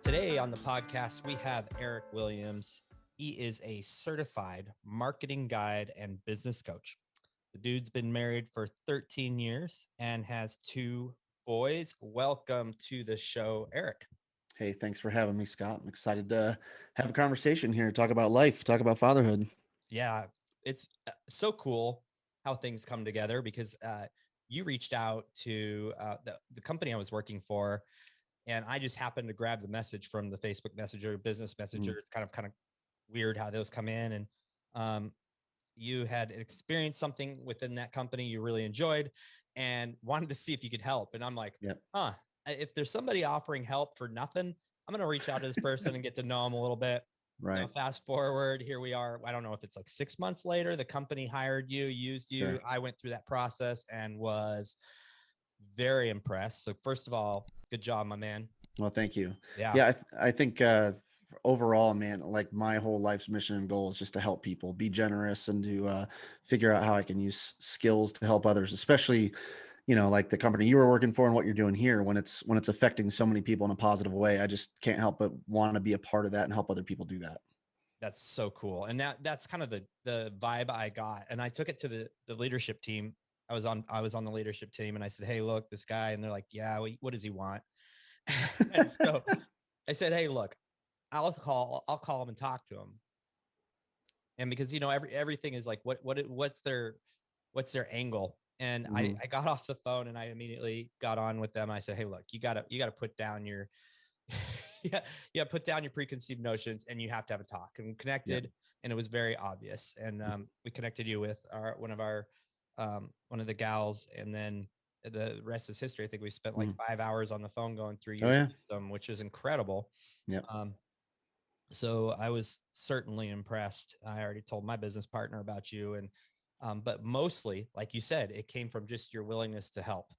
Today on the podcast, we have Eric Williams. He is a certified marketing guide and business coach. The dude's been married for 13 years and has two boys. Welcome to the show, Eric. Hey, thanks for having me, Scott. I'm excited to have a conversation here, talk about life, talk about fatherhood. Yeah, it's so cool how things come together because you reached out to the company I was working for, and I just happened to grab the message from the Facebook Messenger, business messenger. Mm. It's kind of weird how those come in. And you had experienced something within that company you really enjoyed and wanted to see if you could help. And I'm like, Yep. if there's somebody offering help for nothing, I'm going to reach out to this person and get to know them a little bit. Right. Fast forward, here we are. I don't know if it's like 6 months later, the company hired you, used you. Sure. I went through that process and was very impressed. So first of all, good job, my man. Well, thank you. Yeah. Yeah, I think overall, man, like my whole life's mission and goal is just to help people, be generous, and to figure out how I can use skills to help others, especially like the company you were working for and what you're doing here. When it's affecting so many people in a positive way, I just can't help but want to be a part of that and help other people do that. That's so cool. And that's kind of the vibe I got. And I took it to the leadership team. I was on the leadership team and I said, "Hey, look, this guy." And they're like, "Yeah, what does he want?" And so I said, "Hey, look, I'll call him and talk to him." And because everything is like what's their angle. And I Hmm. I got off the phone and I immediately got on with them. I said, "Hey, look, you gotta put down your yeah, put down your preconceived notions and you have to have a talk." And Yeah. connected, and it was very obvious. And we connected you with one of the gals, and then the rest is history. I think we spent like Hmm. 5 hours on the phone going through Oh your yeah. system, which is incredible. Yeah. um, so I was certainly impressed. I already told my business partner about you. And but mostly, like you said, it came from just your willingness to help.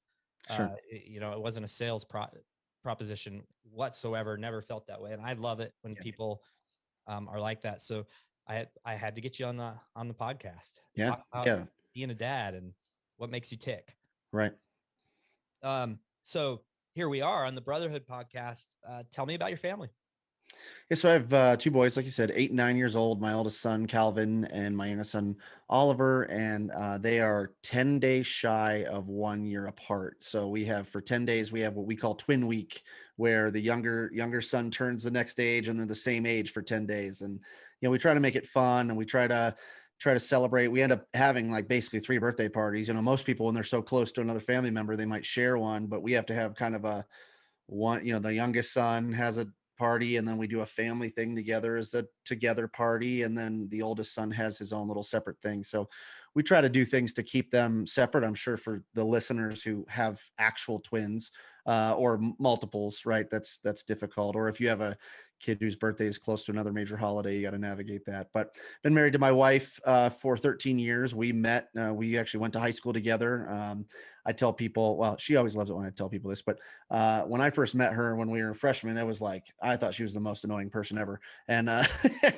Sure. It wasn't a sales proposition whatsoever. Never felt that way, and I love it when Yeah. people are like that. So I had to get you on the podcast to Yeah. talk about Yeah. being a dad and what makes you tick. Right. So here we are on the Brotherhood podcast. Tell me about your family. Yeah, so I have two boys, like you said, 8 and 9 years old. My oldest son, Calvin, and my youngest son, Oliver, and they are 10 days shy of 1 year apart. So we have for 10 days, we have what we call twin week, where the younger son turns the next age, and they're the same age for 10 days. And we try to make it fun, and we try to celebrate. We end up having like basically 3 birthday parties. Most people, when they're so close to another family member, they might share one, but we have to have kind of a one. The youngest son has a party, and then we do a family thing together as the together party, and then the oldest son has his own little separate thing. So we try to do things to keep them separate. I'm sure for the listeners who have actual twins or multiples, right, that's difficult. Or if you have a kid whose birthday is close to another major holiday, you got to navigate that. But been married to my wife for 13 years. We met, we actually went to high school together. I tell people, well, she always loves it when I tell people this, but when I first met her when we were freshmen, it was like I thought she was the most annoying person ever. And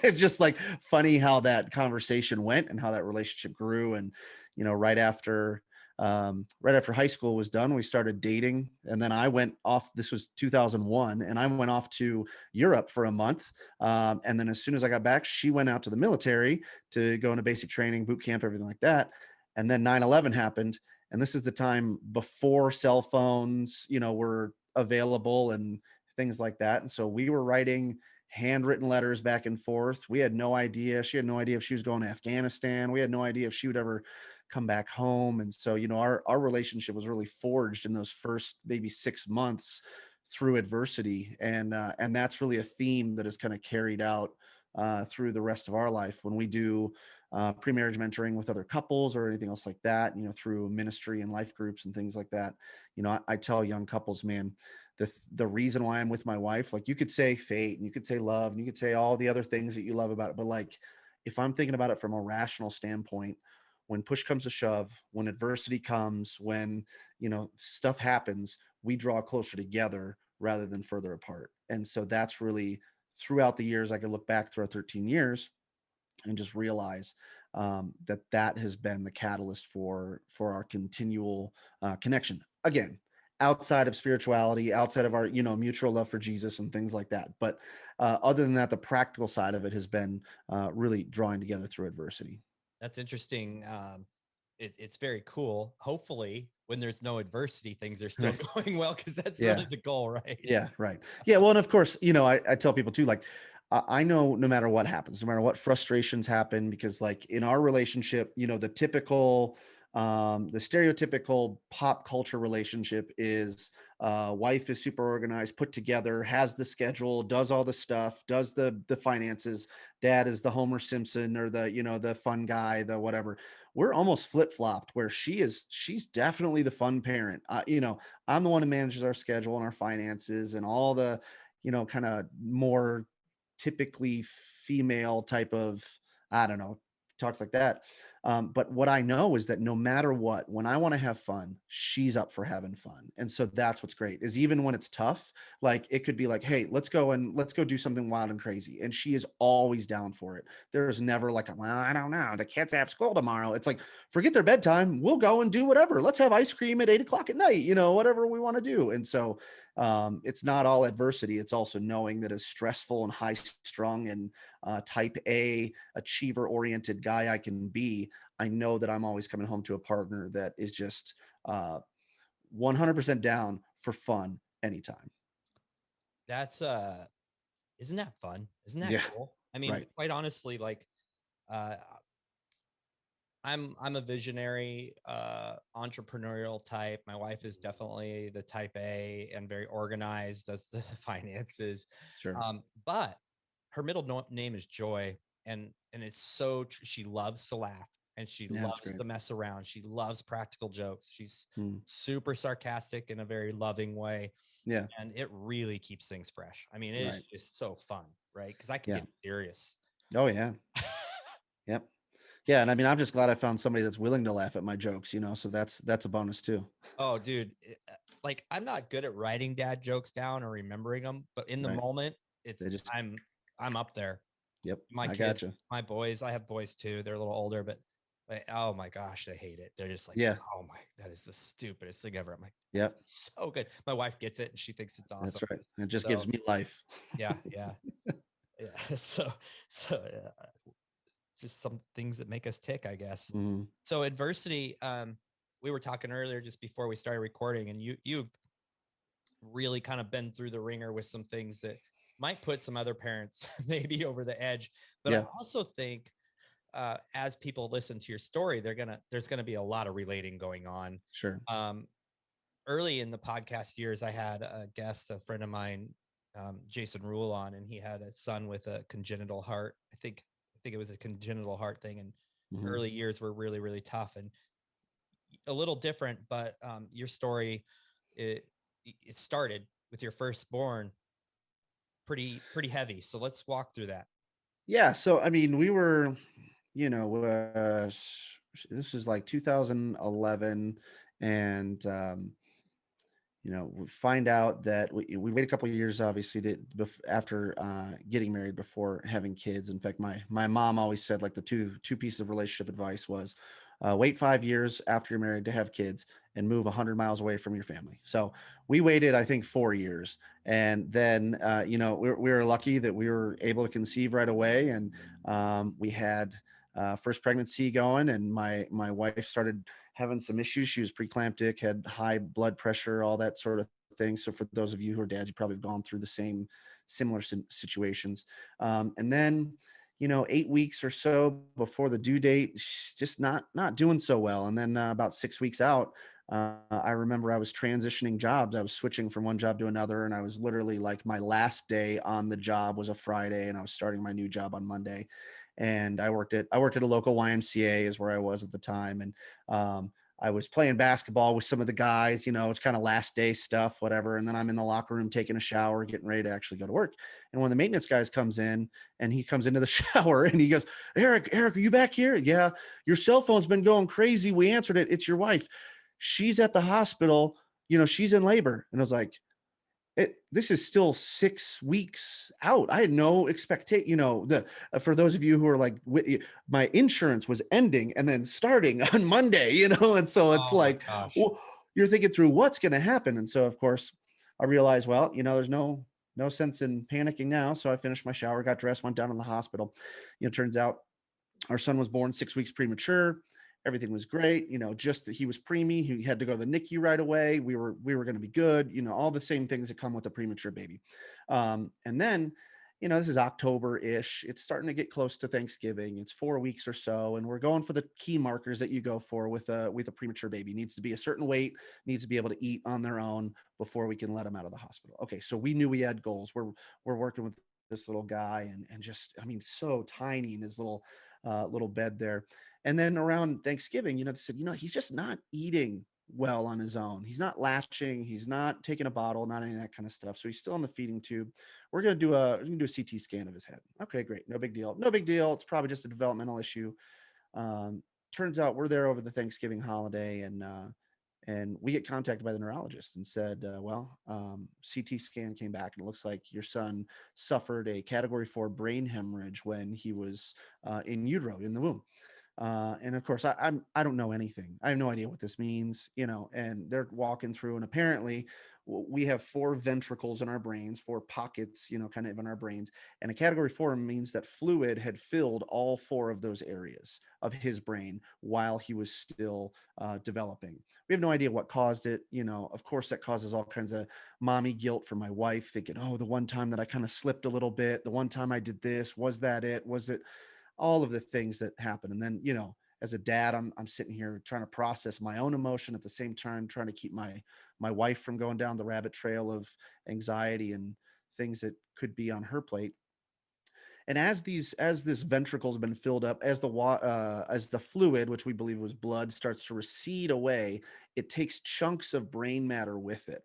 it's just like funny how that conversation went and how that relationship grew. And right after high school was done, we started dating, and then I went off. This was 2001, and I went off to Europe for a month. And then as soon as I got back, she went out to the military to go into basic training, boot camp, everything like that. And then 9/11 happened, and this is the time before cell phones, were available and things like that. And so we were writing handwritten letters back and forth. We had no idea. She had no idea if she was going to Afghanistan. We had no idea if she would ever come back home. And so, our relationship was really forged in those first maybe 6 months through adversity. And that's really a theme that is kind of carried out through the rest of our life when we do pre-marriage mentoring with other couples or anything else like that, through ministry and life groups and things like that. I tell young couples, man, the reason why I'm with my wife, like you could say fate and you could say love and you could say all the other things that you love about it, but like if I'm thinking about it from a rational standpoint, when push comes to shove, when adversity comes, when stuff happens, we draw closer together rather than further apart. And so that's really throughout the years. I could look back through 13 years and just realize that has been the catalyst for our continual connection. Again, outside of spirituality, outside of our, mutual love for Jesus and things like that. But other than that, the practical side of it has been really drawing together through adversity. That's interesting. It's very cool. Hopefully, when there's no adversity, things are still going well, because that's Yeah. really the goal, right? Yeah, right. Yeah, well, and of course, I tell people too, like, I know no matter what happens, no matter what frustrations happen, because like in our relationship, the stereotypical pop culture relationship is wife is super organized, put together, has the schedule, does all the stuff, does the finances. Dad is the Homer Simpson or the fun guy, the whatever. We're almost flip-flopped where she's definitely the fun parent. I'm the one who manages our schedule and our finances and all the, kind of more typically female type of, I don't know, talks like that. But what I know is that no matter what, when I want to have fun, she's up for having fun. And so that's what's great is even when it's tough, like it could be like, hey, let's go do something wild and crazy. And she is always down for it. There's never like, well, I don't know. The kids have school tomorrow. It's like, forget their bedtime. We'll go and do whatever. Let's have ice cream at 8 o'clock at night, whatever we want to do. And so it's not all adversity. It's also knowing that as stressful and high strung and type A achiever oriented guy I can be, I know that I'm always coming home to a partner that is just 100% down for fun anytime. That's isn't that fun? Isn't that Yeah. cool? I mean, Right. quite honestly, like, uh, I'm a visionary, entrepreneurial type. My wife is definitely the type A and very organized, does the finances. Sure. But her name is Joy, and it's so she loves to laugh and she Yeah, that's loves great. to mess around. She loves practical jokes. She's Mm. super sarcastic in a very loving way, Yeah. and it really keeps things fresh. I mean, it is Right. just so fun, right? Because I can Yeah. get serious. Oh yeah. Yep. Yeah. And I mean, I'm just glad I found somebody that's willing to laugh at my jokes, so that's a bonus too. Oh, dude, like I'm not good at writing dad jokes down or remembering them, but in the Right. moment, They just, I'm up there. yep. My I kids, gotcha. my boys, I have boys too. They're a little older, but oh my gosh, they hate it. They're just like, Yeah. oh my, that is the stupidest thing ever. I'm like, it's Yep. so good. My wife gets it and she thinks it's awesome. That's right. It just gives So me life. yeah, yeah, yeah. So just some things that make us tick, I guess. Mhm. So adversity, we were talking earlier just before we started recording, and you've really kind of been through the ringer with some things that might put some other parents maybe over the edge. But I Yeah. also think as people listen to your story, there's gonna be a lot of relating going on. Sure. Um, Early in the podcast years, I had a guest, a friend of mine, Jason Rule, on, and he had a son with a congenital heart. I think it was a congenital heart thing, and Mhm. early years were really really tough and a little different. But your story, it it started with your firstborn pretty heavy. So let's walk through that. Yeah, so I mean, we were, this was like 2011, and we find out that we wait a couple of years, obviously, after getting married before having kids. In fact, my mom always said like the two pieces of relationship advice was, wait 5 years after you're married to have kids and move 100 miles away from your family. So we waited, I think, 4 years, and then we were lucky that we were able to conceive right away, and we had first pregnancy going, and my wife started having some issues. She was preeclamptic, had high blood pressure, all that sort of thing. So for those of you who are dads, you probably have gone through the similar situations. And then, 8 weeks or so before the due date, she's just not doing so well. And then about 6 weeks out, I remember I was transitioning jobs. I was switching from one job to another, and I was literally like my last day on the job was a Friday, and I was starting my new job on Monday. And I worked at a local YMCA is where I was at the time, and I was playing basketball with some of the guys. It's kind of last day stuff, whatever. And then I'm in the locker room taking a shower, getting ready to actually go to work. And when the maintenance guys comes in, and he comes into the shower and he goes, Eric, are you back here? Yeah, your cell phone's been going crazy. We answered it. It's your wife. She's at the hospital. She's in labor. And I was like, this is still 6 weeks out. I had no expectation, for those of you who are like, my insurance was ending and then starting on Monday, and so it's Oh my like, gosh. you're thinking through what's going to happen. And so, of course, I realized, well, there's no sense in panicking now. So I finished my shower, got dressed, went down to the hospital. Turns out our son was born 6 weeks premature. Everything was great. Just that he was preemie. He had to go to the NICU right away. We were going to be good. All the same things that come with a premature baby. And then, this is October-ish. It's starting to get close to Thanksgiving. It's 4 weeks or so, and we're going for the key markers that you go for with a premature baby. Needs to be a certain weight, needs to be able to eat on their own before we can let them out of the hospital. Okay, so we knew we had goals. We're working with this little guy, and just, I mean, so tiny in his little bed there. And then around Thanksgiving, they said, he's just not eating well on his own. He's not latching. He's not taking a bottle, not any of that kind of stuff. So he's still on the feeding tube. We're gonna do a CT scan of his head. Okay, great. No big deal. No big deal. It's probably just a developmental issue. Um, Turns out we're there over the Thanksgiving holiday, and we get contacted by the neurologist and said, CT scan came back and it looks like your son suffered a category 4 brain hemorrhage when he was in utero, in the womb. And of course, I don't know anything. I have no idea what this means, and they're walking through, and apparently we have 4 ventricles in our brains, 4 pockets, kind of in our brains. And a category 4 means that fluid had filled all 4 of those areas of his brain while he was still developing. We have no idea what caused it. Of course, that causes all kinds of mommy guilt for my wife, thinking, oh, the one time that I kind of slipped a little bit, the one time I did this, was that it? Was it all of the things that happen? And then, as a dad, I'm sitting here trying to process my own emotion at the same time, trying to keep my wife from going down the rabbit trail of anxiety and things that could be on her plate. And as this ventricle has been filled up, as the fluid, which we believe was blood, starts to recede away, it takes chunks of brain matter with it.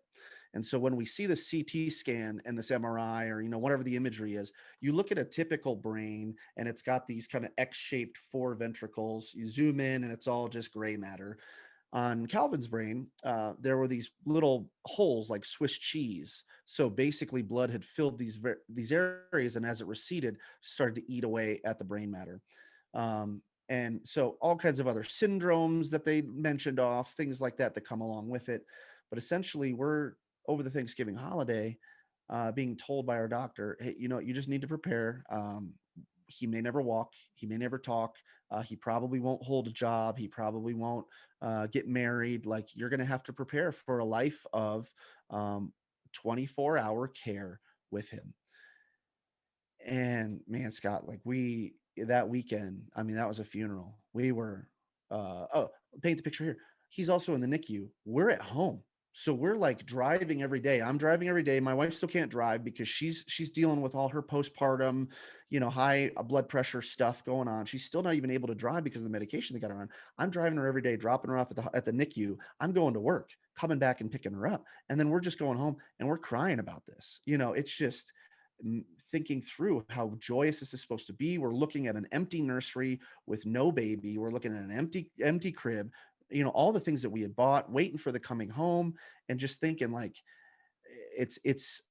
And so when we see the CT scan and this MRI, or whatever the imagery is, you look at a typical brain and it's got these kind of X-shaped 4 ventricles. You zoom in and it's all just gray matter. On Calvin's brain, there were these little holes like Swiss cheese. So basically, blood had filled these areas, and as it receded, started to eat away at the brain matter. And so all kinds of other syndromes that they mentioned off, things like that come along with it. But essentially, we're over the Thanksgiving holiday being told by our doctor, hey, you just need to prepare. He may never walk. He may never talk. He probably won't hold a job. He probably won't get married. Like, you're going to have to prepare for a life of 24-hour care with him. And man, Scott, like, that weekend, I mean, that was a funeral. We were, paint the picture here. He's also in the NICU. We're at home. So we're like driving every day. I'm driving every day. My wife still can't drive because she's dealing with all her postpartum, high blood pressure stuff going on. She's still not even able to drive because of the medication they got her on. I'm driving her every day, dropping her off at the NICU. I'm going to work, coming back and picking her up. And then we're just going home and we're crying about this. It's just thinking through how joyous this is supposed to be. We're looking at an empty nursery with no baby. We're looking at an empty crib, all the things that we had bought, waiting for the coming home, and just thinking like, it's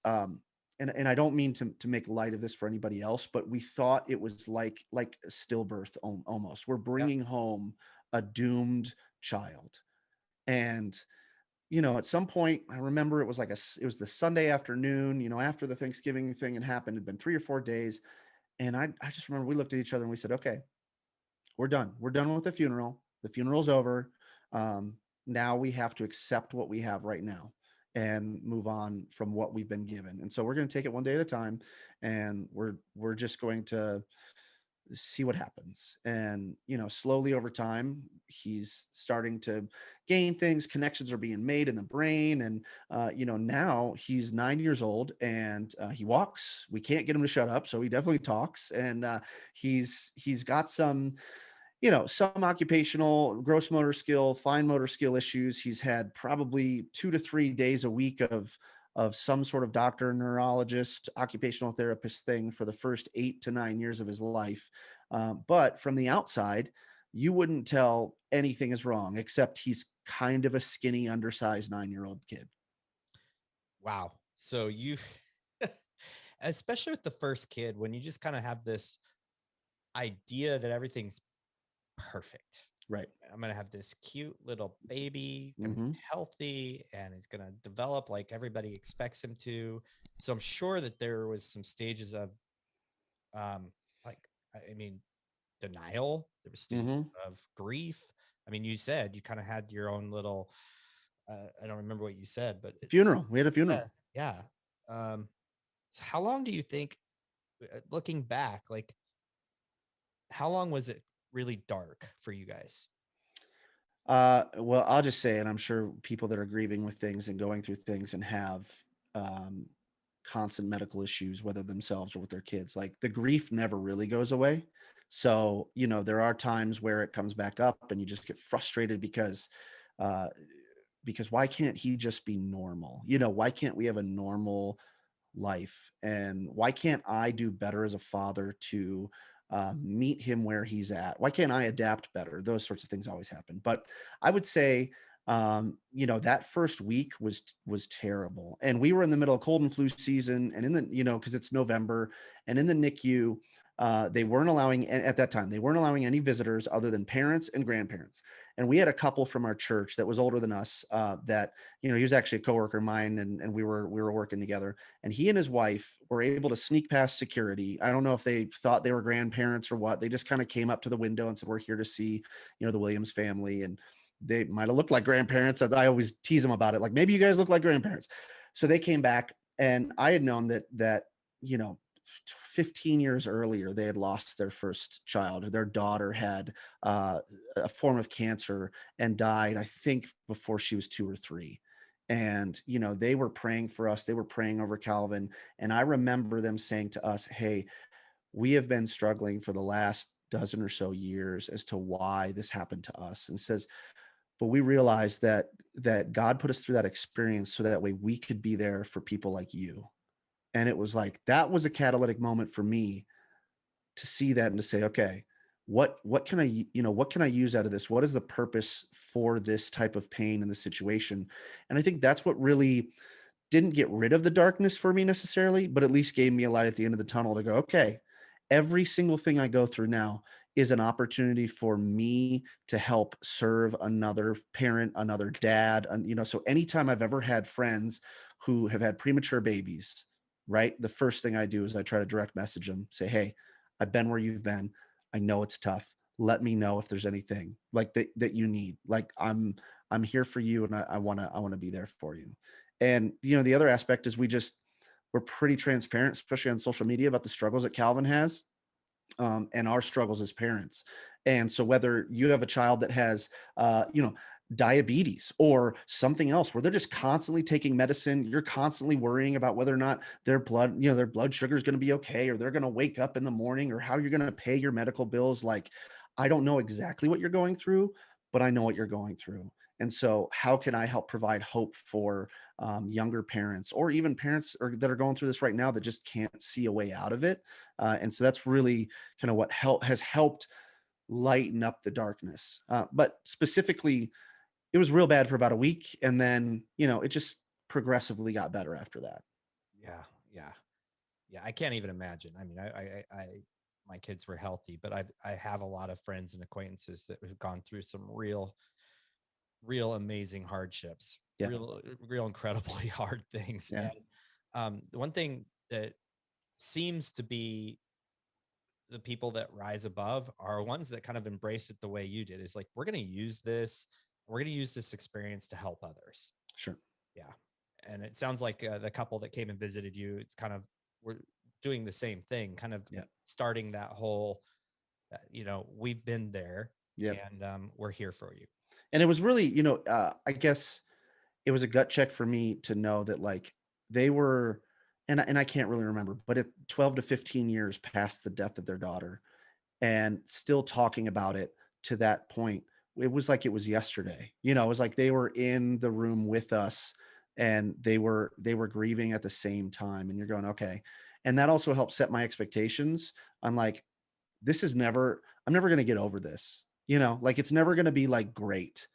and I don't mean to make light of this for anybody else, but we thought it was like stillbirth almost. We're Yeah. bringing home a doomed child. And at some point, I remember it was it was the Sunday afternoon, after the Thanksgiving thing had happened. It'd been 3 or 4 days. And I just remember we looked at each other and we said, okay, we're done. We're done with the funeral. The funeral's over. Um, Now we have to accept what we have right now and move on from what we've been given. And so we're going to take it one day at a time, and we're just going to see what happens. And slowly over time, he's starting to gain things. Connections are being made in the brain. And now he's 9 years old, and he walks. We can't get him to shut up, so he definitely talks. And he's got some occupational, gross motor skill, fine motor skill issues. He's had probably 2 to 3 days a week of some sort of doctor, neurologist, occupational therapist thing for the first 8 to 9 years of his life. But from the outside, you wouldn't tell anything is wrong, except he's kind of a skinny, undersized 9-year-old kid. Wow. So you, especially with the first kid, when you just kind of have this idea that everything's perfect. Right. I'm going to have this cute little baby. He's going to be Hmm. healthy and he's going to develop like everybody expects him to. So I'm sure that there was some stages of, um, like, I mean, denial. There was stages Hmm. of grief. I mean, you said you kind of had your own little, I don't remember what you said, but Funeral. We had a yeah, funeral. yeah. So how long do you think, looking back, like how long was it really dark for you guys? Well, I'll just say, and I'm sure people that are grieving with things and going through things and have um, constant medical issues, whether themselves or with their kids, like the grief never really goes away. So, there are times where it comes back up and you just get frustrated uh, because why can't he just be normal? Why can't we have a normal life? And why can't I do better as a father to meet him where he's at? Why can't I adapt better? Those sorts of things always happen. But I would say, that first week was terrible, and we were in the middle of cold and flu season, and in the because it's November, and in the NICU. They weren't allowing at that time. They weren't allowing any visitors other than parents and grandparents. And we had a couple from our church that was older than us. That he was actually a coworker of mine, and we were working together, and he and his wife were able to sneak past security. I don't know if they thought they were grandparents or what. They just kind of came up to the window and said, "We're here to see, the Williams family." And they might have looked like grandparents. I always tease them about it, like maybe you guys look like grandparents. So they came back, and I had known that you know 15 years earlier they had lost their first child. Their daughter had uh, a form of cancer and died, I think, before she was 2 or 3. And they were praying for us, they were praying over Calvin. And I remember them saying to us, "Hey, we have been struggling for the last dozen or so years as to why this happened to us." And says, "But we realized that God put us through that experience so that way we could be there for people like you." And it was like that was a catalytic moment for me to see that and to say, "Okay, what can what can I use out of this? What is the purpose for this type of pain in this situation?" And I think that's what really didn't get rid of the darkness for me necessarily, but at least gave me a light at the end of the tunnel to go, "Okay, every single thing I go through now is an opportunity for me to help serve another parent, another dad." And so anytime I've ever had friends who have had premature babies, right? The first thing I do is I try to direct message them, say, "Hey, I've been where you've been. I know it's tough. Let me know if there's anything like that you need. Like I'm here for you, and I wanna be there for you." And the other aspect is we're pretty transparent, especially on social media, about the struggles that Calvin has, and our struggles as parents. And so whether you have a child that has, diabetes or something else where they're just constantly taking medicine, you're constantly worrying about whether or not their blood sugar is going to be okay, or they're going to wake up in the morning, or how you're going to pay your medical bills. Like, I don't know exactly what you're going through, but I know what you're going through. And so, how can I help provide hope for younger parents, or even parents that are going through this right now that just can't see a way out of it? And so that's really kind of what has helped lighten up the darkness. But specifically, it was real bad for about a week, and then it just progressively got better after that. Yeah, yeah, yeah. I can't even imagine. I mean, my kids were healthy, but I have a lot of friends and acquaintances that have gone through some real amazing hardships, Yeah, real incredibly hard things. yeah, And the one thing that seems to be the people that rise above are ones that kind of embrace it the way you did. Is like, we're going to use this experience to help others. sure, Yeah. And it sounds like the couple that came and visited you, it's kind of, we're doing the same thing, kind of yeah, starting that whole, we've been there yeah. and we're here for you. And it was really, I guess it was a gut check for me to know that, like, they were, and I can't really remember, but at 12 to 15 years past the death of their daughter, and still talking about it to that point. It was like it was yesterday. It was like they were in the room with us, and they were grieving at the same time. And you're going, okay. And that also helped set my expectations. I'm like, I'm never going to get over this. Like it's never going to be like great.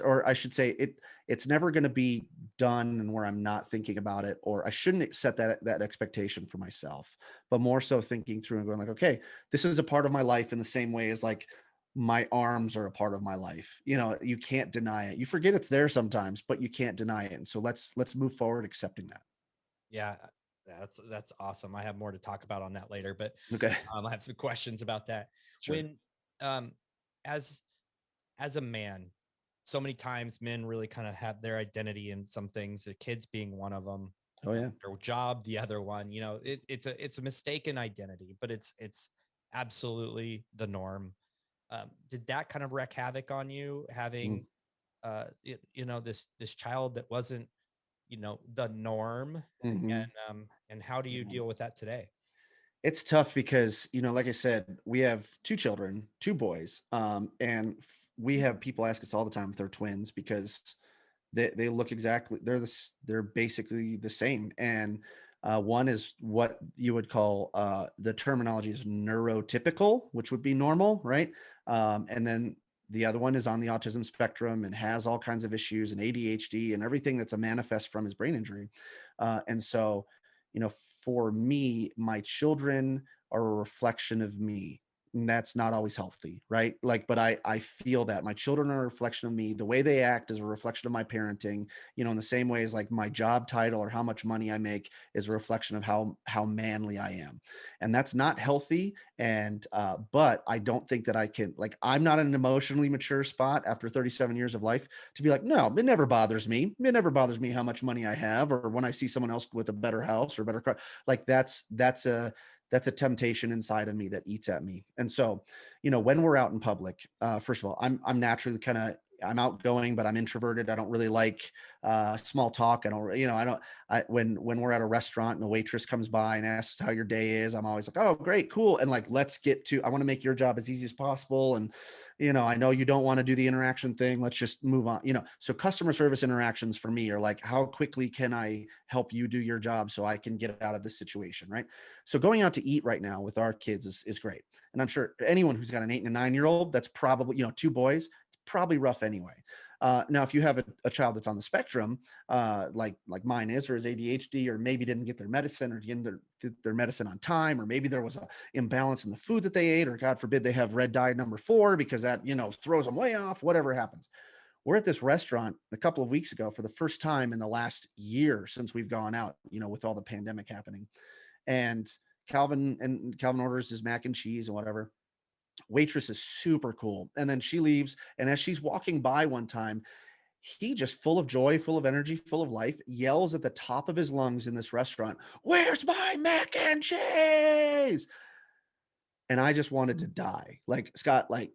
Or I should say it's never going to be done and where I'm not thinking about it, or I shouldn't set that expectation for myself, but more so thinking through and going like, okay, this is a part of my life in the same way as like my arms are a part of my life. You know, you can't deny it. You forget it's there sometimes, but you can't deny it. And so let's move forward accepting that. Yeah, that's awesome. I have more to talk about on that later, but Okay. I have some questions about that. Sure. When um, as as a man, so many times men really kind of have their identity in some things, the kids being one of them, Oh yeah. their job the other one. You know, it's a mistaken identity, but it's absolutely the norm. Did that kind of wreak havoc on you having this child that wasn't the norm, Mm-hmm. and how do you Yeah. deal with that today? It's tough because, like I said, we have two children, two boys, and we have people ask us all the time if they're twins because they look exactly they're basically the same. And one is what you would call the terminology is neurotypical, which would be normal, right? And then the other one is on the autism spectrum and has all kinds of issues and ADHD and everything that's a manifest from his brain injury. And so, for me, my children are a reflection of me. And that's not always healthy, right? Like, but I feel that my children are a reflection of me. The way they act is a reflection of my parenting, in the same way as like my job title or how much money I make is a reflection of how manly I am. And that's not healthy. And but I don't think that I can, like, I'm not in an emotionally mature spot after 37 years of life to be like, no, it never bothers me. It never bothers me how much money I have or when I see someone else with a better house or a better car. Like that's a temptation inside of me that eats at me. And so, when we're out in public, first of all, I'm naturally kind of I'm outgoing, but I'm introverted. I don't really like small talk. I don't, I don't. When we're at a restaurant and the waitress comes by and asks how your day is, I'm always like, oh, great, cool, and like let's get to. I want to make your job as easy as possible, and I know you don't want to do the interaction thing. Let's just move on. So customer service interactions for me are like, how quickly can I help you do your job so I can get out of this situation, right? So going out to eat right now with our kids is great. And I'm sure anyone who's got an 8 and a 9-year-old, that's probably, two boys, it's probably rough anyway. Now, if you have a child that's on the spectrum, like mine is, or is ADHD, or maybe didn't get their medicine, or didn't get their medicine on time, or maybe there was a imbalance in the food that they ate, or God forbid they have red dye number 4 because that throws them way off. Whatever happens, we're at this restaurant a couple of weeks ago for the first time in the last year since we've gone out, with all the pandemic happening, and Calvin orders his mac and cheese and whatever. Waitress is super cool. And then she leaves. And as she's walking by one time, he just full of joy, full of energy, full of life, yells at the top of his lungs in this restaurant, "Where's my mac and cheese?" And I just wanted to die. Like, Scott, like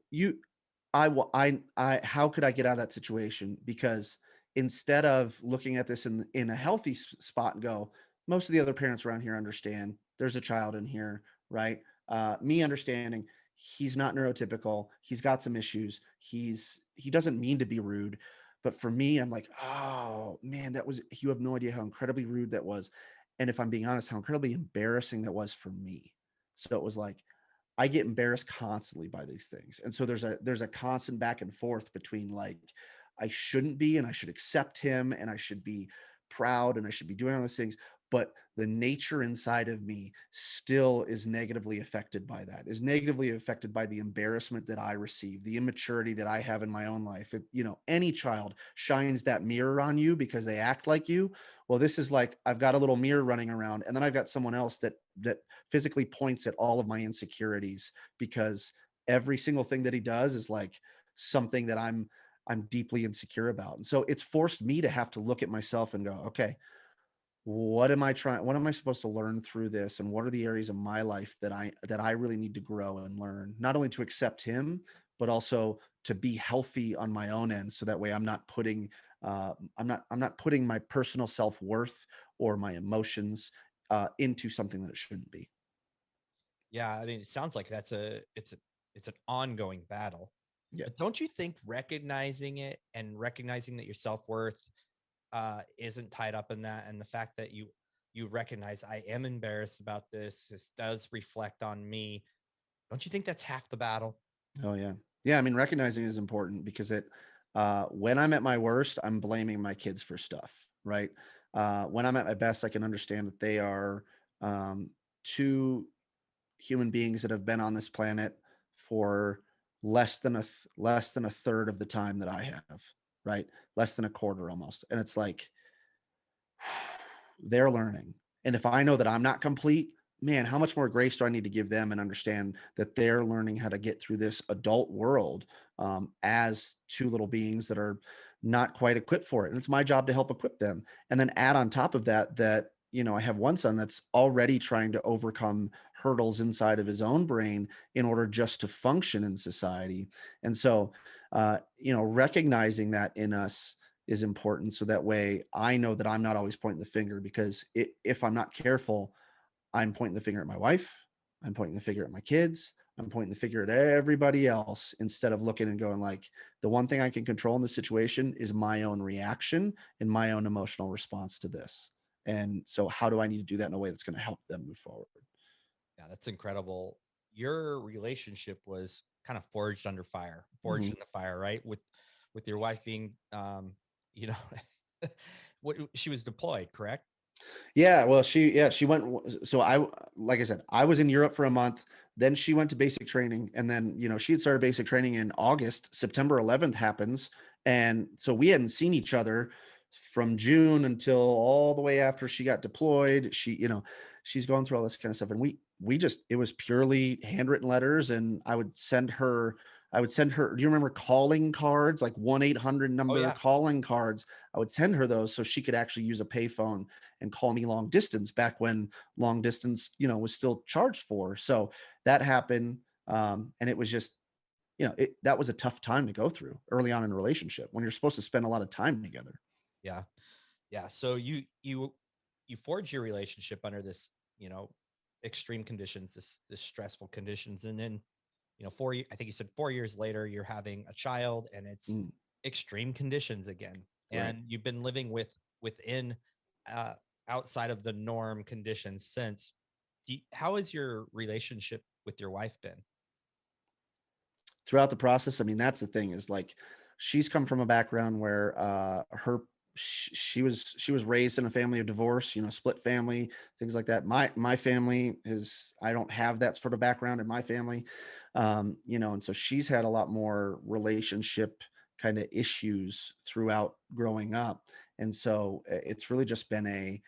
how could I get out of that situation? Because instead of looking at this in a healthy spot and go, most of the other parents around here understand there's a child in here, right? Me understanding he's not neurotypical, he's got some issues, he doesn't mean to be rude, but for me, I'm like, oh man, you have no idea how incredibly rude that was, and if I'm being honest, how incredibly embarrassing that was for me. So it was like I get embarrassed constantly by these things. And so there's a constant back and forth between like I shouldn't be and I should accept him and I should be proud and I should be doing all those things, but the nature inside of me still is negatively affected by that. Is negatively affected by the embarrassment that I receive, the immaturity that I have in my own life. Any child shines that mirror on you because they act like you. Well, this is like I've got a little mirror running around and then I've got someone else that physically points at all of my insecurities because every single thing that he does is like something that I'm deeply insecure about. And so it's forced me to have to look at myself and go, okay, what am I supposed to learn through this? And what are the areas of my life that I really need to grow and learn, not only to accept him, but also to be healthy on my own end. So that way I'm not putting my personal self-worth or my emotions into something that it shouldn't be. Yeah, I mean, it sounds like it's an ongoing battle. Yeah. But don't you think recognizing it and recognizing that your self-worth isn't tied up in that, and the fact that you recognize I am embarrassed about this does reflect on me. Don't you think that's half the battle? Oh yeah. Yeah, I mean, recognizing is important because when I'm at my worst, I'm blaming my kids for stuff, right? When I'm at my best, I can understand that they are two human beings that have been on this planet for less than a third of the time that I have, right? Less than a quarter almost. And it's like they're learning. And if I know that I'm not complete, man, how much more grace do I need to give them and understand that they're learning how to get through this adult world as two little beings that are not quite equipped for it. And it's my job to help equip them. And then add on top of that, I have one son that's already trying to overcome hurdles inside of his own brain in order just to function in society. And so, recognizing that in us is important so that way I know that I'm not always pointing the finger because if I'm not careful, I'm pointing the finger at my wife, I'm pointing the finger at my kids, I'm pointing the finger at everybody else instead of looking and going like the one thing I can control in this situation is my own reaction and my own emotional response to this. And so how do I need to do that in a way that's going to help them move forward? Yeah, that's incredible. Your relationship was kind of forged under fire, forged Mhm. in the fire, right? With your wife being, you know, what she was deployed, correct? Yeah, well, she went. So like I said, I was in Europe for a month. Then she went to basic training, and then she had started basic training in August. September 11th happens, and so we hadn't seen each other from June until all the way after she got deployed. She's going through all this kind of stuff, and we just it was purely handwritten letters, and I would send her. Do you remember calling cards, like 1-800 Oh number yeah. calling cards? I would send her those so she could actually use a payphone and call me long distance back when long distance, was still charged for. So that happened. And it was just, that was a tough time to go through early on in a relationship when you're supposed to spend a lot of time together. Yeah. Yeah. So you forge your relationship under this, you know, extreme conditions, this stressful conditions. And then, I think you said 4 years later, you're having a child and it's Mm, extreme conditions again. right. And you've been living within uh outside of the norm conditions since. How has your relationship with your wife been? Throughout the process, I mean, that's the thing is like she's come from a background where she was raised in a family of divorce, split family, things like that. My family is I don't have that sort of background in my family. And so she's had a lot more relationship kind of issues throughout growing up. And so it's really just been a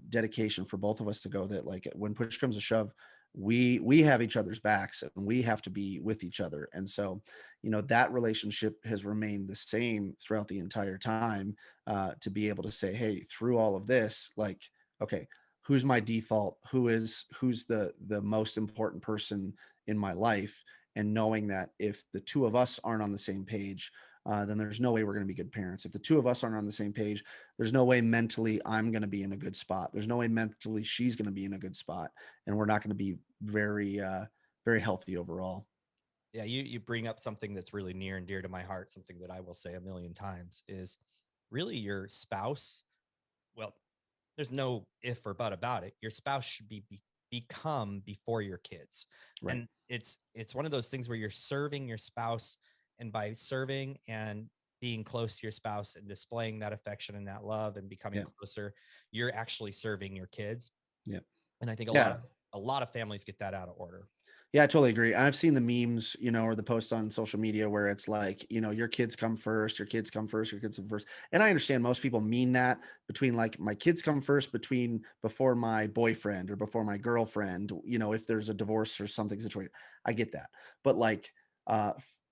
dedication for both of us to go that like when push comes to shove, we have each other's backs and we have to be with each other. And so that relationship has remained the same throughout the entire time, to be able to say, hey, through all of this, like, okay, who's my default, who's the most important person in my life, and knowing that if the two of us aren't on the same page, then there's no way we're going to be good parents. If the two of us aren't on the same page, there's no way mentally I'm going to be in a good spot. There's no way mentally she's going to be in a good spot, and we're not going to be very healthy overall. Yeah, you bring up something that's really near and dear to my heart, something that I will say a million times is really your spouse. Well, there's no if or but about it. Your spouse should become before your kids. Right. And it's one of those things where you're serving your spouse, and by serving and being close to your spouse and displaying that affection and that love and becoming Yeah. closer, you're actually serving your kids. Yeah. And I think Yeah. a lot of families get that out of order. Yeah, I totally agree. I've seen the memes, or the posts on social media where it's like, your kids come first, your kids come first, your kids come first. And I understand most people mean that between like my kids come first before my boyfriend or before my girlfriend, if there's a divorce or something situation. I get that. But like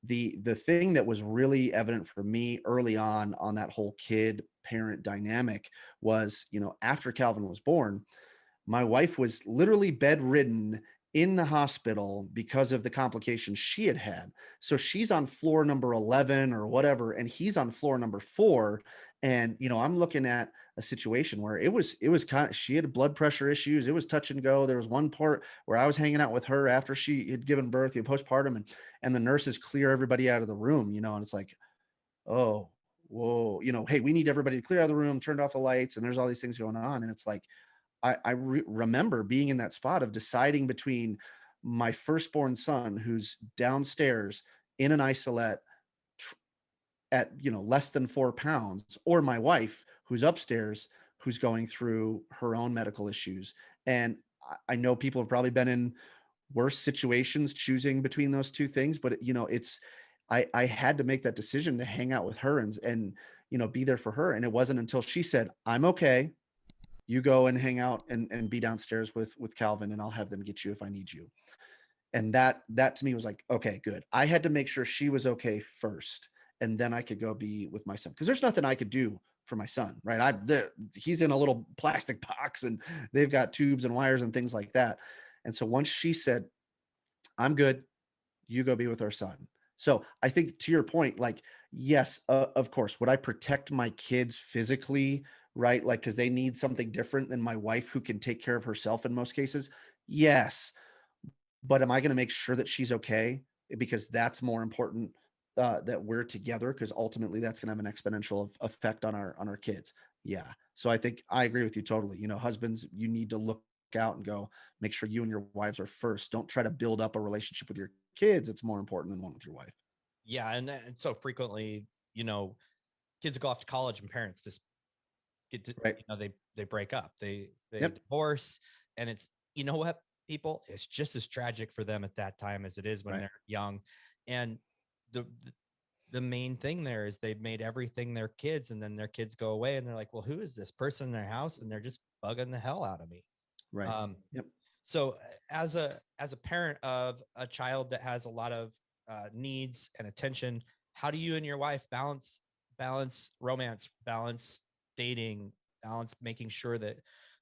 the thing that was really evident for me early on that whole kid parent dynamic was, after Calvin was born, my wife was literally bedridden in the hospital because of the complications she had had. So she's on floor number 11 or whatever, and he's on floor number 4. And, I'm looking at a situation where it was kind of, she had blood pressure issues. It was touch and go. There was one part where I was hanging out with her after she had given birth, postpartum, and the nurses clear everybody out of the room, and it's like, oh, whoa, hey, we need everybody to clear out of the room, turned off the lights, and there's all these things going on. And it's like, I remember being in that spot of deciding between my firstborn son, who's downstairs in an isolette at less than 4 pounds, or my wife, who's upstairs, who's going through her own medical issues. And I know people have probably been in worse situations choosing between those two things, but it's I had to make that decision to hang out with her and be there for her. And it wasn't until she said, "I'm okay. You go and hang out and be downstairs with Calvin, and I'll have them get you if I need you." And that to me was like, okay, good. I had to make sure she was okay first, and then I could go be with my son, because there's nothing I could do for my son, right? He's in a little plastic box, and they've got tubes and wires and things like that. And so once she said, "I'm good, you go be with our son." So I think, to your point, like, yes, of course, would I protect my kids physically, right? Like, because they need something different than my wife, who can take care of herself in most cases. Yes, but am I gonna make sure that she's okay? Because that's more important, that we're together, because ultimately that's gonna have an exponential effect on our kids. Yeah. So I think I agree with you totally. Husbands, you need to look out and go, make sure you and your wives are first. Don't try to build up a relationship with your kids. It's more important than one with your wife. Yeah, and so frequently, you know, kids go off to college and parents just get to, Right. they break up, they Yep. divorce, and it's, you know what, people, it's just as tragic for them at that time as it is when Right. they're young. And the the main thing there is they've made everything their kids, and then their kids go away and they're like, well, who is this person in their house, and they're just bugging the hell out of me. Right. um Yep. so as a parent of a child that has a lot of needs and attention, how do you and your wife balance romance, balance dating, balance making sure that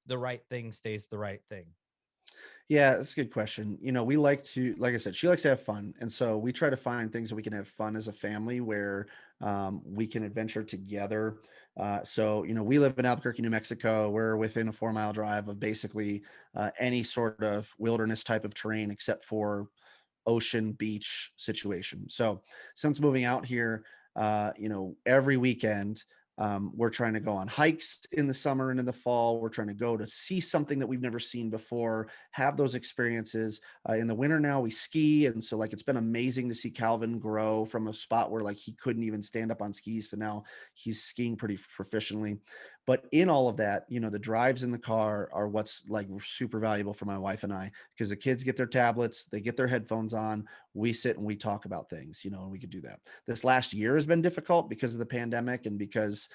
the right thing stays the right thing? Yeah, that's a good question. We like to, like I said, she likes to have fun. And so we try to find things that we can have fun as a family, where we can adventure together. So we live in Albuquerque, New Mexico. We're within a 4 mile drive of basically any sort of wilderness type of terrain, except for ocean beach situation. So since moving out here, every weekend, we're trying to go on hikes in the summer and in the fall. We're trying to go to see something that we've never seen before, have those experiences. In the winter now, we ski. And so, like, it's been amazing to see Calvin grow from a spot where, like, he couldn't even stand up on skis to now he's skiing pretty proficiently. But in all of that, the drives in the car are what's like super valuable for my wife and I, because the kids get their tablets, they get their headphones on, we sit and we talk about things, and we could do that. This last year has been difficult because of the pandemic, and because,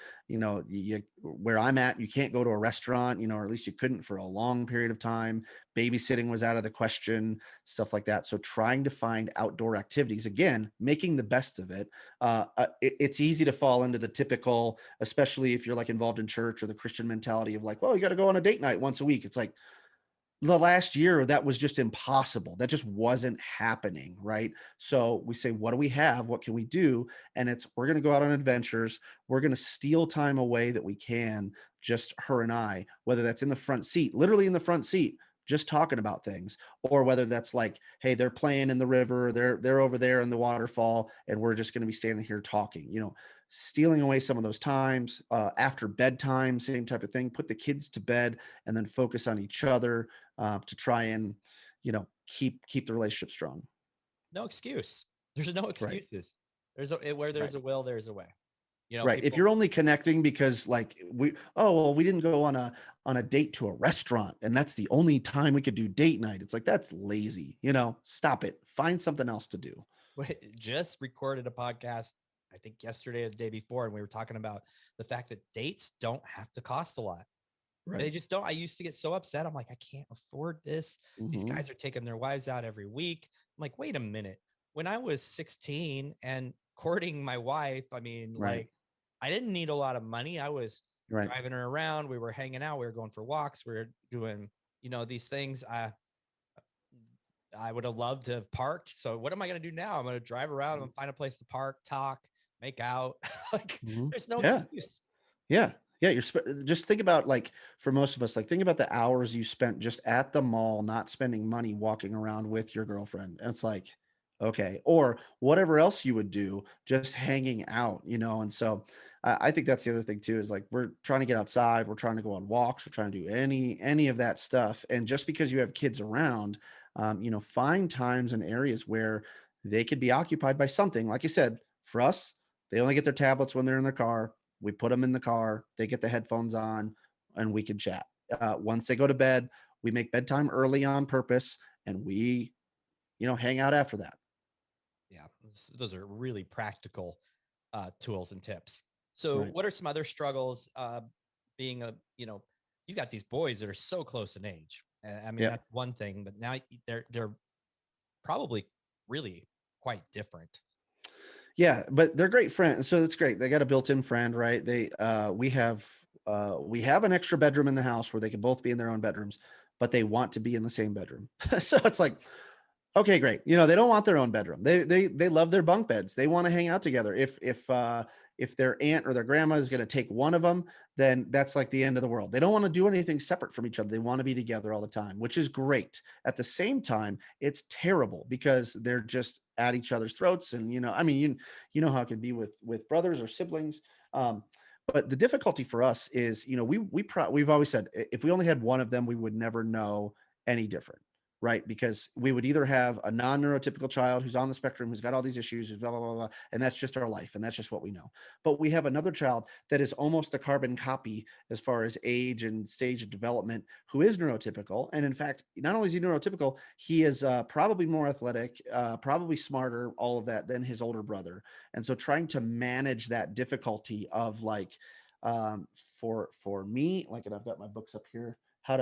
where I'm at, you can't go to a restaurant, or at least you couldn't for a long period of time. Babysitting was out of the question, stuff like that. So trying to find outdoor activities, again, making the best of it. It's easy to fall into the typical, especially if you're like involved in church, or the Christian mentality of like, well, you got to go on a date night once a week. It's like, the last year that was just impossible. That just wasn't happening, right? So we say, what do we have? What can we do? And we're going to go out on adventures. We're going to steal time away that we can, just her and I, whether that's in the front seat, literally in the front seat, just talking about things, or whether that's like, hey, they're playing in the river, they're over there in the waterfall, and we're just going to be standing here talking, stealing away some of those times. After bedtime, same type of thing, put the kids to bed and then focus on each other, to try and keep the relationship strong. No excuse. There's no Right. excuses. Where Right. there's a will, there's a way. Right. If People. you're only connecting because, like, we didn't go on a date to a restaurant, and that's the only time we could do date night. It's like, that's lazy. Stop it. Find something else to do. Just recorded a podcast, I think yesterday or the day before, and we were talking about the fact that dates don't have to cost a lot. They Right. just don't. I used to get so upset. I'm like, I can't afford this. These Hmm. guys are taking their wives out every week. I'm like, wait a minute. When I was 16 and courting my wife, I mean, Right. like, I didn't need a lot of money. I was Right. driving her around. We were hanging out. We were going for walks. We were doing, these things. I would have loved to have parked. So what am I going to do now? I'm going to drive around. I'm going to find a place to park, talk, make out. Like, Hmm. there's no Yeah. excuse. Yeah. Yeah, just think about, like, for most of us, like, think about the hours you spent just at the mall, not spending money, walking around with your girlfriend. And it's like, okay, or whatever else you would do, just hanging out. And so I think that's the other thing too, is like, we're trying to get outside, we're trying to go on walks, we're trying to do any of that stuff. And just because you have kids around, find times and areas where they could be occupied by something. Like you said, for us, they only get their tablets when they're in their car. We put them in the car, they get the headphones on, and we can chat. Once they go to bed, we make bedtime early on purpose, and we hang out after that. Yeah, those are really practical tools and tips. So, Right. what are some other struggles being a, you've got these boys that are so close in age. And I mean, Yep. that's one thing, but now they're probably really quite different. Yeah, but they're great friends. So that's great. They got a built-in friend, right? We have an extra bedroom in the house where they can both be in their own bedrooms, but they want to be in the same bedroom. So it's like, okay, great. They don't want their own bedroom. They love their bunk beds. They want to hang out together. If their aunt or their grandma is going to take one of them, then that's like the end of the world. They don't want to do anything separate from each other. They want to be together all the time, which is great. At the same time, it's terrible because they're just at each other's throats. And I mean, you know how it can be with brothers or siblings. Um, but the difficulty for us is, we've always said if we only had one of them, we would never know any different, right? Because we would either have a non-neurotypical child who's on the spectrum, who's got all these issues, who's blah, blah, blah, blah, and that's just our life, and that's just what we know. But we have another child that is almost a carbon copy as far as age and stage of development, who is neurotypical. And in fact, not only is he neurotypical, he is probably more athletic, probably smarter, all of that, than his older brother. And so trying to manage that difficulty of like, for me, like, and I've got my books up here, how